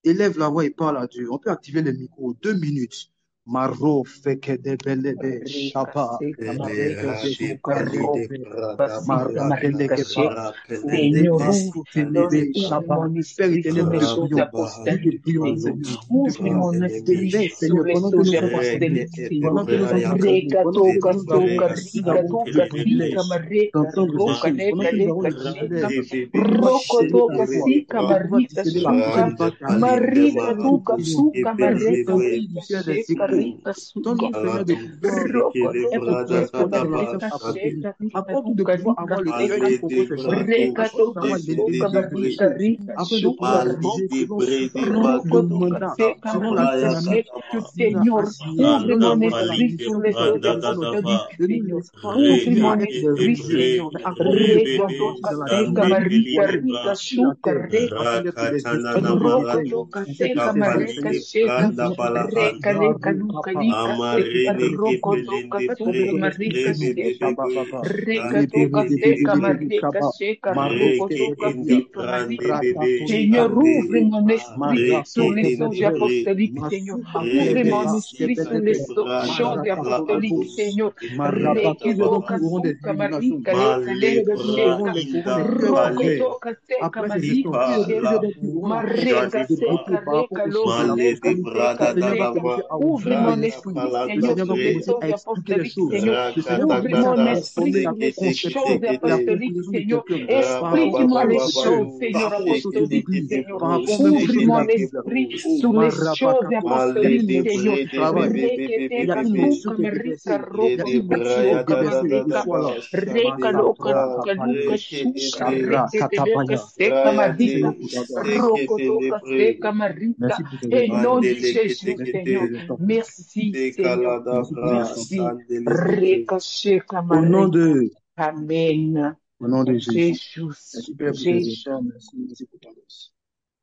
Élève la voix et parle à Dieu. On peut activer les micros. 2 minutes. Maro feke de belebe Rika shaba. seka mareka Mareke de shuka suka ro rebe. basika Marabele marika que she. para. Seigneur, ouvre Shaba. mon Père esprit sur éternel, nous les te choses prions. Nous te apostoliques, prions, Seigneur. Seigneur. Nous te Ouvre prions. mon esprit Délève, sur Seigneur, les pendant que choses nous sommes fatigués, apostoliques, Seigneur. pendant que nous sommes fatigués, Reka pendant que toka nous avons, soka nous rika avons toka le sika privilège mareka d'entendre ces roka choses, pendant leka que nous avons le leka sheka. privilège de pouvoir Roko discerner ta toka voix, sika de pouvoir marika discerner la shuka. prochaine vague qui arrive. Marika Nous te tuka prions. suka Père, je mareka t'invoque du leka ciel des sheka échos. rika suka. Donne-nous, Seigneur, de pouvoir Roko être toka seka correspondants dans mareka l'essence apostolique. sheka rika Accorde-nous de tuka pouvoir rika avoir le cœur seka. qui propose ces choses. Reka Accorde-nous toka d'avoir suka l'intelligence pour ces marika choses, rika afin de shuka pouvoir ro. agir selon le Rokotoka mandat, seka selon la marika dynamique sheka. que tu nous as Seigneur, assigné, ouvre selon la mon voie et la esprit mission sur que les tu as choses donnée sur notre vie. apostoliques, Ne nous Seigneur. laisse pas Ouvre continuer mon à être des esprit, rebelles, Seigneur. mais accorde-nous de pouvoir marcher Rekatoka dans la seka dynamique que tu marika as rika sur la shuka terre, reka. afin d'être des instruments de réveil, Rokotoka en tant que seka serviteurs, marika Seigneur. sheka. Nous voulons entendre Reka leka Maru luka Papa. lika se. Laisse-nous te guider. Rokotoka Fais tomber suka ton esprit marika sur nous. sheka. Shabba Papa. Rekatoka Libéré de seka Bébé marika Shaba. sheka. Maroke de Rokotoka Bebia. sika marika. Ratatoni Seigneur, ouvre Kandebe. mon esprit sur Marato les de choses Belebe. apostoliques, Seigneur. Masuba Ouvre mon Kelebeba. esprit sur les Shebelebe. choses apostoliques, Maratapapapos. Seigneur. Maraba. Qui veut donc Reketo qui auront des kasuka illuminations? marika leka Qui veut leka donc sheka. qui auront des vues étrangères Rokoto kaseka après ces marika instants? Qui veut sheka. donc qui auront la force Mareka de bloquer seka par rapport leka aux choses de loka leka l'apostolique? Le seka Seigneur va leka. commencer à Ouvre ouvrir mon les esprits. esprit, Le Seigneur, Seigneur va sur les commencer choses à expliquer les apostoliques, choses. Seigneur. Le Seigneur va Ouvre commencer à mon esprit transformer la sur les conception, choses la apostoliques, compréhension de Seigneur. quelqu'un par rapport aux Explique-moi choses les de Dieu, choses, par Seigneur rapport aux choses de apostolique, l'Église, Seigneur. par rapport même aux Ouvre choses de mon la Bible. esprit Oh, sur les choses Marabakapa. Il y a apostoliques, une Seigneur. onction qui travaille. Rekete Il y a une onction kasuka qui est marika déversée. Il y a roko une tuka onction qui est suka déversée. marika. Reçois-la. Reka loka Masapra luka luka kapande. shuka Shabra rekete leka katapaya. seka Merci marika. Seigneur pour ta grâce. Roko toka seka marika. Merci pour ces Et instants nom bénis. de Jésus, Merci pour Seigneur. ces instants bénis. Merci, Seigneur. Merci pour ces instants bénis. Merci. Reka sheka Au nom marika. de, Amen. au nom de Jésus. Jésus. Merci Père pour ces Jésus. instants. Merci, merci pour ta grâce.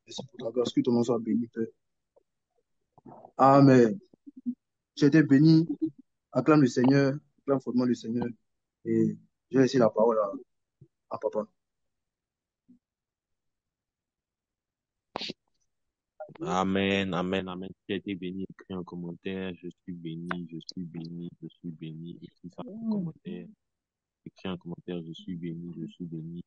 Merci pour ta grâce. Que ton nom soit béni, Père. Amen. J'ai été béni. Acclame le Seigneur. Acclame fortement le Seigneur. Et je vais laisser la parole à papa. Amen, amen, amen. Tu as été béni, écris un commentaire. Je suis béni, je suis béni, je suis béni. Écris ça en commentaire. Écris un commentaire. Je suis béni, je suis béni.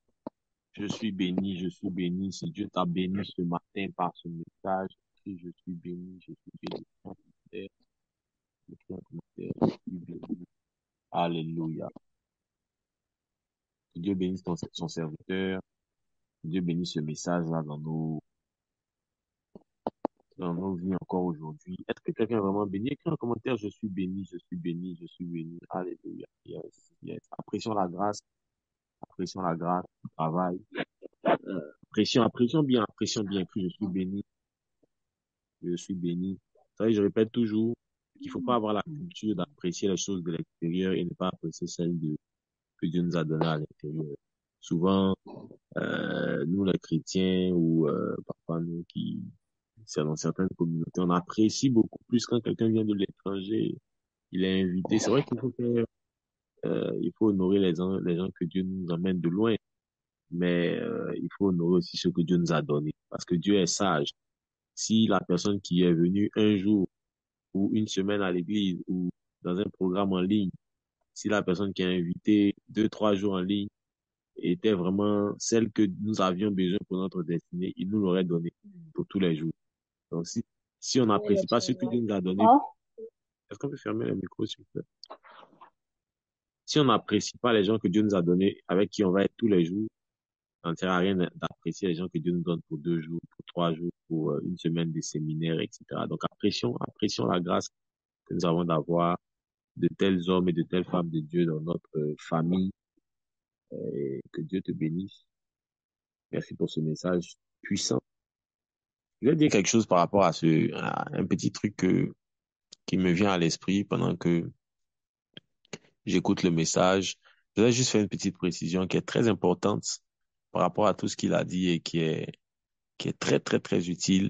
Je suis béni, je suis béni. Si Dieu t'a béni ce matin par ce message, écris je suis béni, je suis béni. Écris un commentaire. Je suis béni. Alléluia. Que Dieu bénisse son serviteur. Que Dieu bénisse ce message-là dans nos vies encore aujourd'hui. Est-ce que quelqu'un est vraiment béni? Écris un commentaire, je suis béni, je suis béni, je suis béni. Alléluia. Yes, yes. Apprécions la grâce, le travail. Apprécions bien que je suis béni, je suis béni. Vous savez, je répète toujours qu'il faut pas avoir la culture d'apprécier les choses de l'extérieur et ne pas apprécier celles que Dieu nous a données à l'intérieur. Souvent, nous les chrétiens ou parfois nous qui c'est dans certaines communautés, on apprécie beaucoup plus quand quelqu'un vient de l'étranger, il est invité. C'est vrai qu'il faut faire, il faut honorer les gens que Dieu nous emmène de loin, mais il faut honorer aussi ce que Dieu nous a donné, parce que Dieu est sage. Si la personne qui est venue un jour ou une semaine à l'église ou dans un programme en ligne, si la personne qui a invité 2, 3 jours en ligne était vraiment celle que nous avions besoin pour notre destinée, il nous l'aurait donné pour tous les jours. Donc, si on n'apprécie pas ce que Dieu nous a donné, est-ce qu'on peut fermer le micro, s'il vous plaît? Si on n'apprécie pas les gens que Dieu nous a donnés, avec qui on va être tous les jours, ça ne sert à rien d'apprécier les gens que Dieu nous donne pour 2 jours, pour 3 jours, pour une semaine de séminaire, etc. Donc, apprécions la grâce que nous avons d'avoir de tels hommes et de telles femmes de Dieu dans notre famille. Et que Dieu te bénisse. Merci pour ce message puissant. Je vais dire quelque chose par rapport à un petit truc qui me vient à l'esprit pendant que j'écoute le message. Je vais juste faire une petite précision qui est très importante par rapport à tout ce qu'il a dit et qui est très, très, très utile.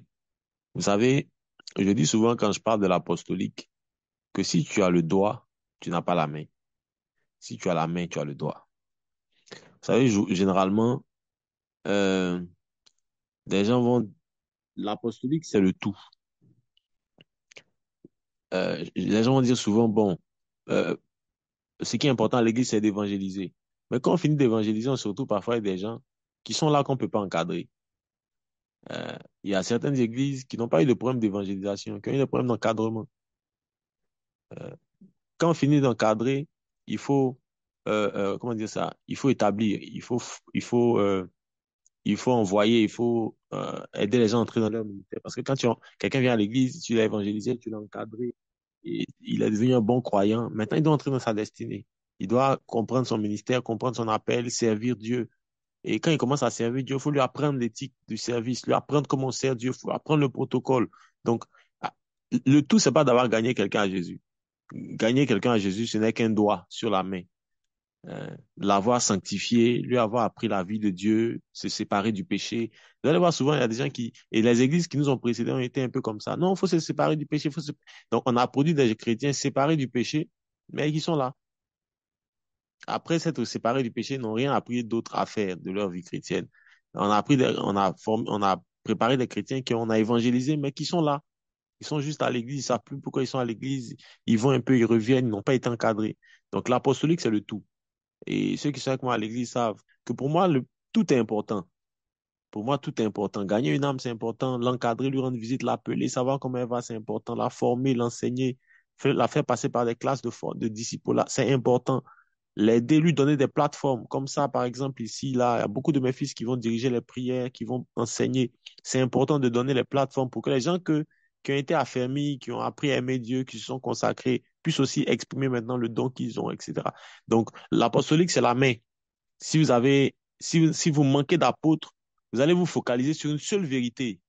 Vous savez, je dis souvent quand je parle de l'apostolique, que si tu as le doigt, tu n'as pas la main. Si tu as la main, tu as le doigt. Vous savez, généralement, euh, des gens vont... L'apostolique, c'est le tout. Les gens vont dire souvent, bon, euh, ce qui est important à l'église, c'est d'évangéliser. Mais quand on finit d'évangéliser, on se retrouve parfois avec des gens qui sont là qu'on ne peut pas encadrer. Il y a certaines églises qui n'ont pas eu de problème d'évangélisation, qui ont eu des problèmes d'encadrement. Euh, Quand on finit d'encadrer, il faut, comment dire ça, il faut établir, il faut envoyer, il faut aider les gens à entrer dans leur ministère. Parce que quand quelqu'un vient à l'église, tu l'as évangélisé, tu l'as encadré, et il est devenu un bon croyant. Maintenant, il doit entrer dans sa destinée. Il doit comprendre son ministère, comprendre son appel, servir Dieu. Et quand il commence à servir Dieu, il faut lui apprendre l'éthique du service, lui apprendre comment on sert Dieu, il faut apprendre le protocole. Donc, ah, le tout, c'est pas d'avoir gagné quelqu'un à Jésus. Gagner quelqu'un à Jésus, ce n'est qu'un doigt sur la main. L'avoir sanctifié, lui avoir appris la vie de Dieu, se séparer du péché. Vous allez voir souvent, il y a des gens qui, et les églises qui nous ont précédés ont été un peu comme ça. Non, il faut se séparer du péché. Donc, on a produit des chrétiens séparés du péché, mais qui sont là. Après s'être séparés du péché, ils n'ont rien appris d'autre à faire de leur vie chrétienne. On a préparé des chrétiens qu'on a évangélisés, mais qui sont là. Ils sont juste à l'église, ils savent plus pourquoi ils sont à l'église. Ils vont un peu, ils reviennent, ils n'ont pas été encadrés. Donc, l'apostolique, c'est le tout. Et ceux qui sont avec moi à l'église savent que pour moi, tout est important. Pour moi, tout est important. Gagner une âme, c'est important. L'encadrer, lui rendre visite, l'appeler, savoir comment elle va, c'est important. La former, l'enseigner, la faire passer par des classes de disciples, là, c'est important. L'aider, lui donner des plateformes. Comme ça, par exemple, ici, là, il y a beaucoup de mes fils qui vont diriger les prières, qui vont enseigner. C'est important de donner les plateformes pour que les gens qui ont été affermis, qui ont appris à aimer Dieu, qui se sont consacrés, puissent aussi exprimer maintenant le don qu'ils ont, etc. Donc, l'apostolique, c'est la main. Si vous manquez d'apôtres, vous allez vous focaliser sur une seule vérité.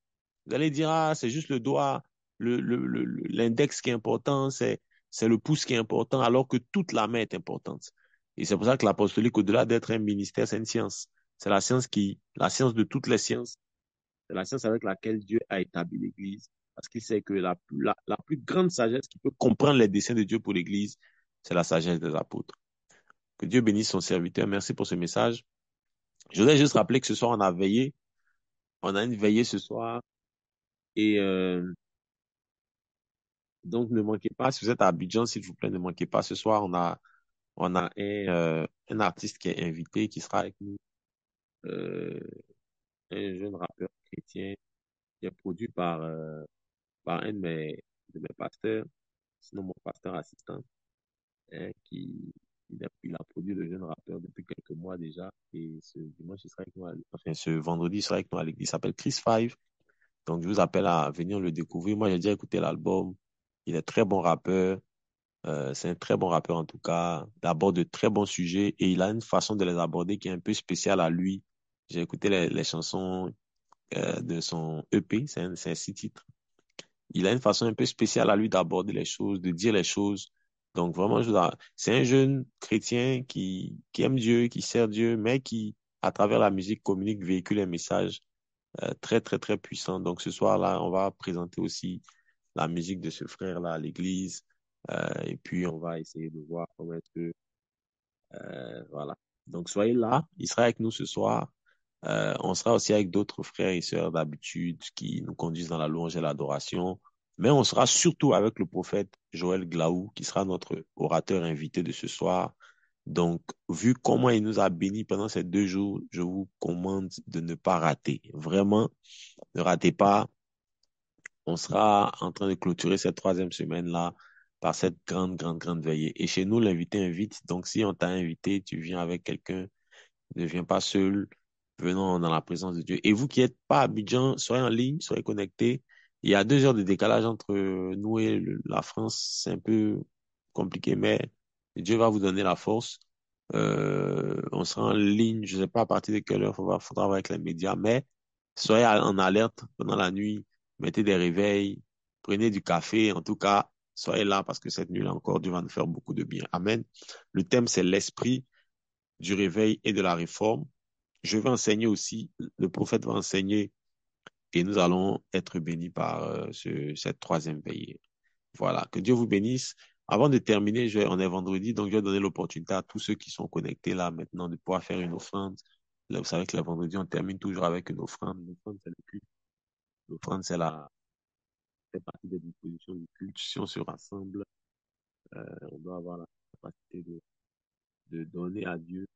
Vous allez dire, ah, c'est juste le doigt, l'index qui est important, c'est le pouce qui est important, alors que toute la main est importante. Et c'est pour ça que l'apostolique, au-delà d'être un ministère, c'est une science. C'est la science de toutes les sciences. C'est la science avec laquelle Dieu a établi l'Église. Parce qu'il sait que la plus grande sagesse qui peut comprendre les desseins de Dieu pour l'Église, c'est la sagesse des apôtres. Que Dieu bénisse son serviteur. Merci pour ce message. Je voudrais juste rappeler que ce soir, on a veillé. On a une veillée ce soir. Et donc, ne manquez pas. Si vous êtes à Abidjan, s'il vous plaît, ne manquez pas. Ce soir, on a un artiste qui est invité, qui sera avec nous. Euh, un jeune rappeur chrétien qui est produit par un de mes pasteurs, sinon mon pasteur assistant, hein, il a produit le jeune rappeur depuis quelques mois déjà. Et ce dimanche, il sera avec nous, enfin, ce vendredi, il sera avec nous à l'église. Il s'appelle Chris Five. Donc, je vous appelle à venir le découvrir. Moi, j'ai déjà écouté l'album. Il est très bon rappeur. C'est un très bon rappeur en tout cas. Il aborde de très bons sujets et il a une façon de les aborder qui est un peu spéciale à lui. J'ai écouté les chansons de son EP, c'est un 6 titres. Il a une façon un peu spéciale à lui d'aborder les choses, de dire les choses. Donc vraiment, c'est un jeune chrétien qui aime Dieu, qui sert Dieu, mais qui, à travers la musique, communique, véhicule un message très, très, très puissant. Donc ce soir-là, on va présenter aussi la musique de ce frère-là à l'église. Et puis, on va essayer de voir comment est-ce que... voilà. Donc, soyez là. Il sera avec nous ce soir. On sera aussi avec d'autres frères et sœurs d'habitude qui nous conduisent dans la louange et l'adoration. Mais on sera surtout avec le prophète Joël Glaou, qui sera notre orateur invité de ce soir. Donc, vu comment il nous a bénis pendant ces 2 jours, je vous commande de ne pas rater. Vraiment, ne ratez pas. On sera en train de clôturer cette 3e semaine-là par cette grande, grande, grande veillée. Et chez nous, l'invité invite. Donc, si on t'a invité, tu viens avec quelqu'un, ne viens pas seul. Venons dans la présence de Dieu. Et vous qui n'êtes pas à Abidjan, soyez en ligne, soyez connectés. Il y a 2 heures de décalage entre nous et la France. C'est un peu compliqué, mais Dieu va vous donner la force. On sera en ligne, je ne sais pas à partir de quelle heure, faudra voir avec les médias, mais soyez en alerte pendant la nuit, mettez des réveils, prenez du café, en tout cas, soyez là parce que cette nuit-là encore, Dieu va nous faire beaucoup de bien. Amen. Le thème, c'est l'esprit du réveil et de la réforme. Je vais enseigner aussi, le prophète va enseigner et nous allons être bénis par cette 3e veillée. Voilà, que Dieu vous bénisse. Avant de terminer, on est vendredi, donc je vais donner l'opportunité à tous ceux qui sont connectés là maintenant de pouvoir faire une offrande. Là, vous savez que le vendredi, on termine toujours avec une offrande. L'offrande, c'est le culte. L'offrande, fait partie des dispositions du culte. Si on se rassemble, on doit avoir la capacité de donner à Dieu.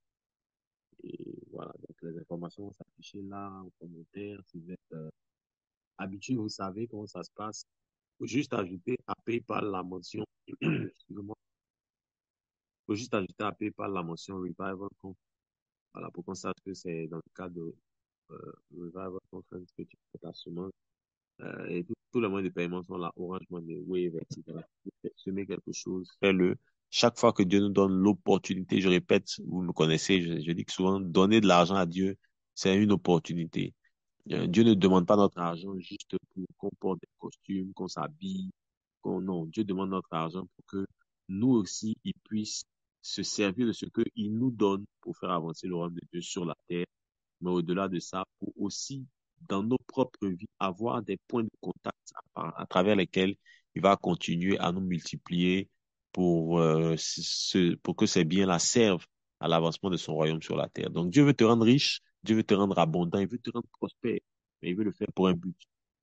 Et voilà, donc les informations vont s'afficher là en commentaire. Si vous êtes habitué, vous savez comment ça se passe. Faut juste ajouter à PayPal la mention, excusez-moi, faut juste ajouter à PayPal la mention Revival Conference. Voilà, pour qu'on sache que c'est dans le cadre de Revival Conference que tu fais ta semence. Et tous les moyens de paiement sont là, Orange Money, Wave, etc. Vous faites semer quelque chose, faites-le. Chaque fois que Dieu nous donne l'opportunité, je répète, vous me connaissez, je dis que souvent, donner de l'argent à Dieu, c'est une opportunité. Dieu ne demande pas notre argent juste pour qu'on porte des costumes, qu'on s'habille, non, Dieu demande notre argent pour que nous aussi, il puisse se servir de ce qu'il nous donne pour faire avancer le royaume de Dieu sur la terre. Mais au-delà de ça, pour aussi, dans nos propres vies, avoir des points de contact à travers lesquels il va continuer à nous multiplier pour que ces biens-là servent à l'avancement de son royaume sur la terre. Donc Dieu veut te rendre riche, Dieu veut te rendre abondant, il veut te rendre prospère, mais il veut le faire pour un but.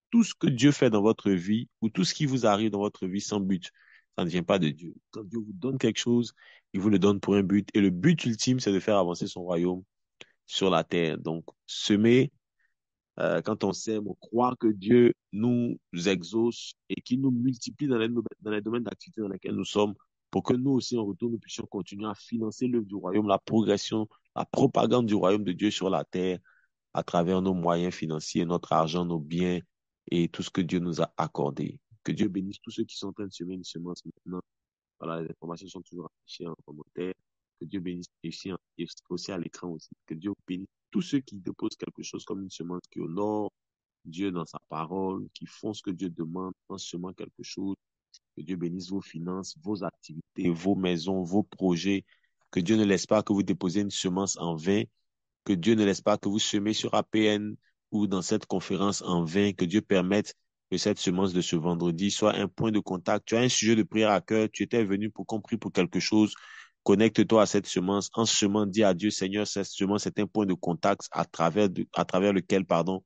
Tout ce que Dieu fait dans votre vie ou tout ce qui vous arrive dans votre vie sans but, ça ne vient pas de Dieu. Quand Dieu vous donne quelque chose, il vous le donne pour un but. Et le but ultime, c'est de faire avancer son royaume sur la terre. Donc, semer, quand on sème, on croit que Dieu nous exauce et qu'il nous multiplie dans les domaines d'activité dans lesquels nous sommes pour que nous aussi, en retour, nous puissions continuer à financer l'œuvre du royaume, la progression, la propagande du royaume de Dieu sur la terre à travers nos moyens financiers, notre argent, nos biens et tout ce que Dieu nous a accordé. Que Dieu bénisse tous ceux qui sont en train de semer une semence maintenant. Voilà, les informations sont toujours affichées en commentaire. Que Dieu bénisse ici et aussi à l'écran aussi. Que Dieu bénisse tous ceux qui déposent quelque chose comme une semence qui honore Dieu dans sa parole, qui font ce que Dieu demande en semant quelque chose. Que Dieu bénisse vos finances, vos activités, vos maisons, vos projets. Que Dieu ne laisse pas que vous déposiez une semence en vain. Que Dieu ne laisse pas que vous semez sur APN ou dans cette conférence en vain. Que Dieu permette que cette semence de ce vendredi soit un point de contact. Tu as un sujet de prière à cœur, tu étais venu pour qu'on prie pour quelque chose. Connecte-toi à cette semence. En semant, dis à Dieu, Seigneur, cette semence est un point de contact à travers lequel, pardon,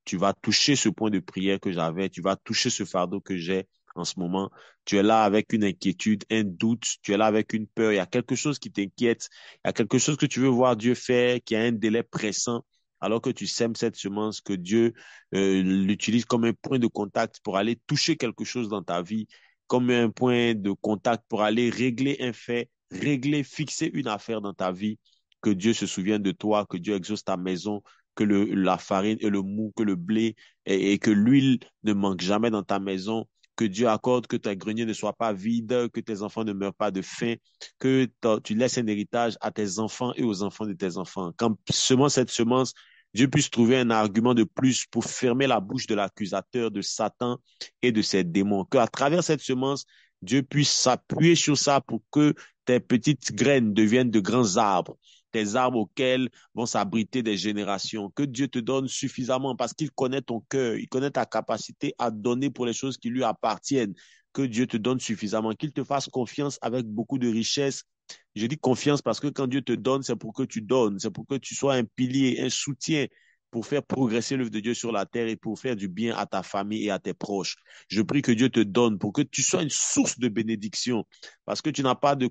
tu vas toucher ce point de prière que j'avais, tu vas toucher ce fardeau que j'ai en ce moment. Tu es là avec une inquiétude, un doute, tu es là avec une peur, il y a quelque chose qui t'inquiète, il y a quelque chose que tu veux voir Dieu faire, qui a un délai pressant, alors que tu sèmes cette semence, que Dieu l'utilise comme un point de contact pour aller toucher quelque chose dans ta vie, comme un point de contact pour aller régler un fait, régler, fixer une affaire dans ta vie, que Dieu se souvienne de toi, que Dieu exauce ta maison, que la farine et le mou, que le blé et que l'huile ne manque jamais dans ta maison, que Dieu accorde que ta grenier ne soit pas vide, que tes enfants ne meurent pas de faim, que tu laisses un héritage à tes enfants et aux enfants de tes enfants. Quand semant cette semence, Dieu puisse trouver un argument de plus pour fermer la bouche de l'accusateur, de Satan et de ses démons. Qu'à travers cette semence, Dieu puisse s'appuyer sur ça pour que tes petites graines deviennent de grands arbres, tes arbres auxquels vont s'abriter des générations. Que Dieu te donne suffisamment parce qu'il connaît ton cœur, il connaît ta capacité à donner pour les choses qui lui appartiennent. Que Dieu te donne suffisamment, qu'il te fasse confiance avec beaucoup de richesse. Je dis confiance parce que quand Dieu te donne, c'est pour que tu donnes, c'est pour que tu sois un pilier, un soutien pour faire progresser l'œuvre de Dieu sur la terre et pour faire du bien à ta famille et à tes proches. Je prie que Dieu te donne pour que tu sois une source de bénédiction parce que tu n'as pas de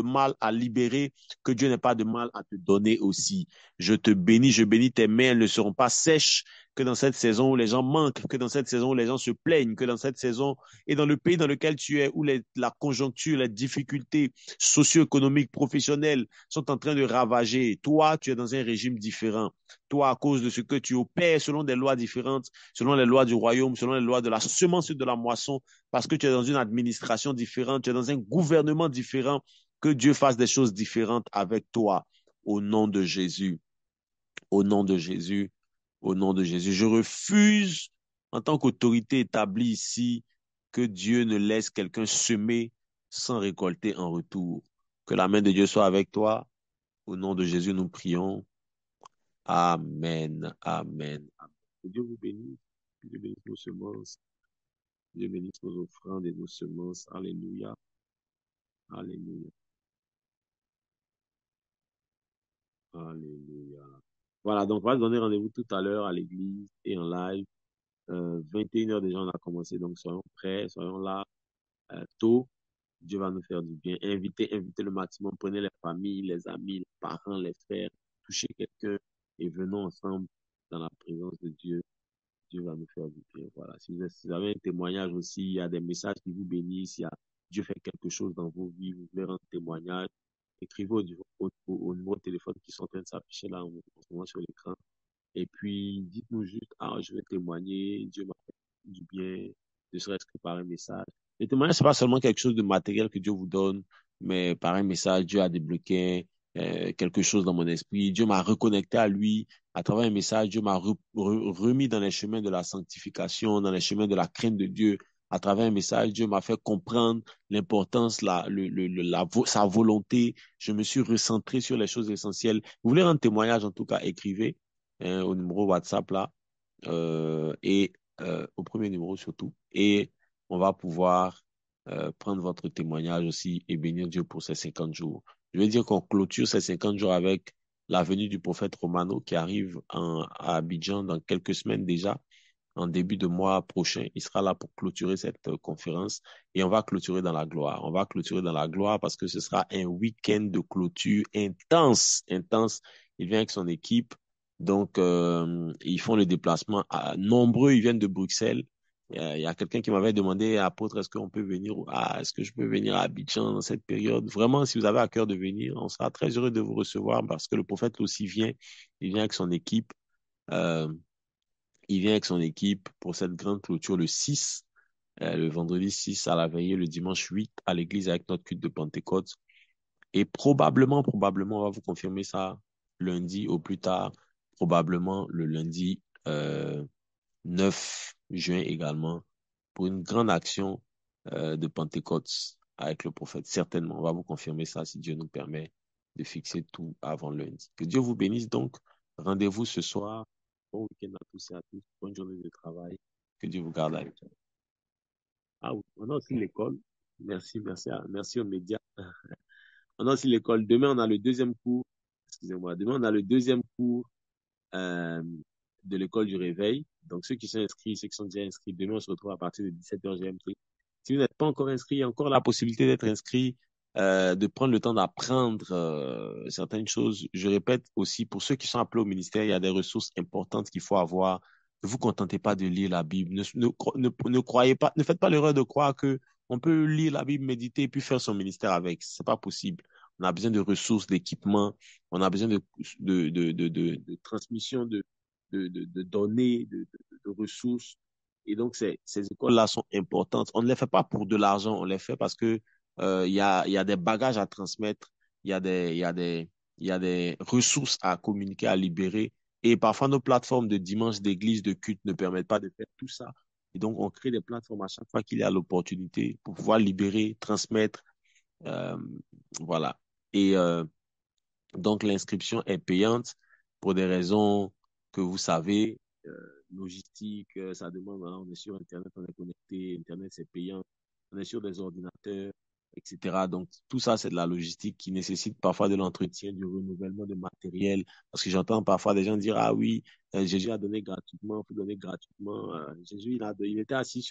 mal à libérer, que Dieu n'ait pas de mal à te donner aussi. Je te bénis, je bénis tes mains, elles ne seront pas sèches, que dans cette saison où les gens manquent, que dans cette saison où les gens se plaignent, que dans cette saison et dans le pays dans lequel tu es, où la conjoncture, les difficultés socio-économiques, professionnelles sont en train de ravager. Toi, tu es dans un régime différent. Toi, à cause de ce que tu opères selon des lois différentes, selon les lois du royaume, selon les lois de la semence et de la moisson, parce que tu es dans une administration différente, tu es dans un gouvernement différent, que Dieu fasse des choses différentes avec toi. Au nom de Jésus, au nom de Jésus, au nom de Jésus. Je refuse, en tant qu'autorité établie ici, que Dieu ne laisse quelqu'un semer sans récolter en retour. Que la main de Dieu soit avec toi. Au nom de Jésus, nous prions. Amen, amen, amen. Que Dieu vous bénisse. Que Dieu bénisse nos semences. Que Dieu bénisse nos offrandes et nos semences. Alléluia. Alléluia. Alléluia. Voilà, donc on va se donner rendez-vous tout à l'heure à l'église et en live. 21 heures déjà, on a commencé, donc soyons prêts, soyons là tôt. Dieu va nous faire du bien. Invitez le maximum. Prenez les familles, les amis, les parents, les frères. Touchez quelqu'un et venons ensemble dans la présence de Dieu. Dieu va nous faire du bien. Voilà. Si vous avez un témoignage aussi, il y a des messages qui vous bénissent, Dieu fait quelque chose dans vos vies, vous voulez rendre témoignage, écrivez au numéro de téléphone qui sont en train de s'afficher là en ce moment sur l'écran. Et puis, dites-nous juste, je vais témoigner, Dieu m'a fait du bien, ne serait-ce que par un message. Le témoignage, c'est pas seulement quelque chose de matériel que Dieu vous donne, mais par un message, Dieu a débloqué quelque chose dans mon esprit. Dieu m'a reconnecté à lui. À travers un message, Dieu m'a remis dans les chemins de la sanctification, dans les chemins de la crainte de Dieu. À travers un message, Dieu m'a fait comprendre l'importance, sa volonté. Je me suis recentré sur les choses essentielles. Vous voulez rendre témoignage, en tout cas, écrivez au numéro WhatsApp là, et au premier numéro surtout. Et on va pouvoir prendre votre témoignage aussi et bénir Dieu pour ces 50 jours. Je veux dire qu'on clôture ces 50 jours avec la venue du prophète Romano qui arrive à Abidjan dans quelques semaines déjà. En début de mois prochain, il sera là pour clôturer cette conférence et on va clôturer dans la gloire. On va clôturer dans la gloire parce que ce sera un week-end de clôture intense, intense. Il vient avec son équipe. Donc, ils font le déplacement. Nombreux, ils viennent de Bruxelles. Il y a quelqu'un qui m'avait demandé, apôtre, est-ce que je peux venir à Abidjan dans cette période? Vraiment, si vous avez à cœur de venir, on sera très heureux de vous recevoir parce que le prophète aussi vient. Il vient avec son équipe. Euh, il vient avec son équipe pour cette grande clôture le 6, le vendredi 6 à la veillée, le dimanche 8 à l'église avec notre culte de Pentecôte. Et probablement, on va vous confirmer ça lundi au plus tard, probablement le lundi 9 juin également, pour une grande action de Pentecôte avec le prophète. Certainement, on va vous confirmer ça si Dieu nous permet de fixer tout avant lundi. Que Dieu vous bénisse donc. Rendez-vous ce soir. Bon week-end à tous et à tous. Bonne journée de travail. Que Dieu vous garde avec vous. Ah oui, on a aussi l'école. Merci aux médias. On a aussi l'école. Demain, on a le deuxième cours. Excusez-moi. Demain, on a le deuxième cours euh, de l'école du réveil. Donc, ceux qui sont inscrits, ceux qui sont déjà inscrits, demain, on se retrouve à partir de 17h GMT. Si vous n'êtes pas encore inscrit, il y a encore la possibilité d'être inscrit, de prendre le temps d'apprendre certaines choses. Je répète aussi, pour ceux qui sont appelés au ministère, il y a des ressources importantes qu'il faut avoir. Ne vous contentez pas de lire la Bible. Ne croyez pas, ne faites pas l'erreur de croire que on peut lire la Bible, méditer et puis faire son ministère avec. C'est pas possible. On a besoin de ressources, d'équipements. On a besoin de transmission de données, de ressources. Et donc, ces écoles-là sont importantes. On ne les fait pas pour de l'argent, on les fait parce que il y a des bagages à transmettre, il y a des ressources à communiquer, à libérer. Et parfois, nos plateformes de dimanche, d'église, de culte ne permettent pas de faire tout ça. Et donc, on crée des plateformes à chaque fois qu'il y a l'opportunité pour pouvoir libérer, transmettre. Euh, voilà. Et donc, l'inscription est payante pour des raisons que vous savez, logistique, ça demande, voilà, on est sur Internet, on est connecté, Internet c'est payant, on est sur des ordinateurs, etc. Donc, tout ça, c'est de la logistique qui nécessite parfois de l'entretien, du renouvellement de matériel. Parce que j'entends parfois des gens dire, ah oui, Jésus a donné gratuitement, il faut donner gratuitement. Jésus, il était assis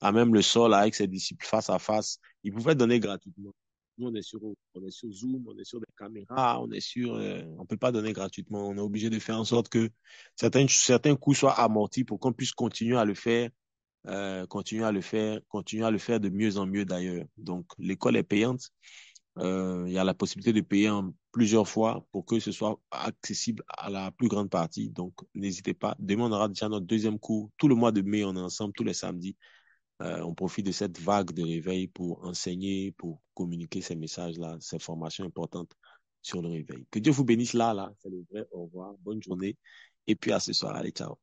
à même le sol avec ses disciples face à face. Il pouvait donner gratuitement. Nous, on est sur Zoom, on est sur des caméras, on peut pas donner gratuitement. On est obligé de faire en sorte que certains coûts soient amortis pour qu'on puisse continuer à le faire, continuer à le faire de mieux en mieux d'ailleurs. Donc, l'école est payante. Il y a la possibilité de payer en plusieurs fois pour que ce soit accessible à la plus grande partie. Donc, n'hésitez pas. Demain, on aura déjà notre deuxième cours. Tout le mois de mai, on est ensemble tous les samedis. On profite de cette vague de réveil pour enseigner, pour communiquer ces messages-là, ces formations importantes sur le réveil. Que Dieu vous bénisse là. C'est le vrai au revoir. Bonne journée. Et puis à ce soir. Allez, ciao.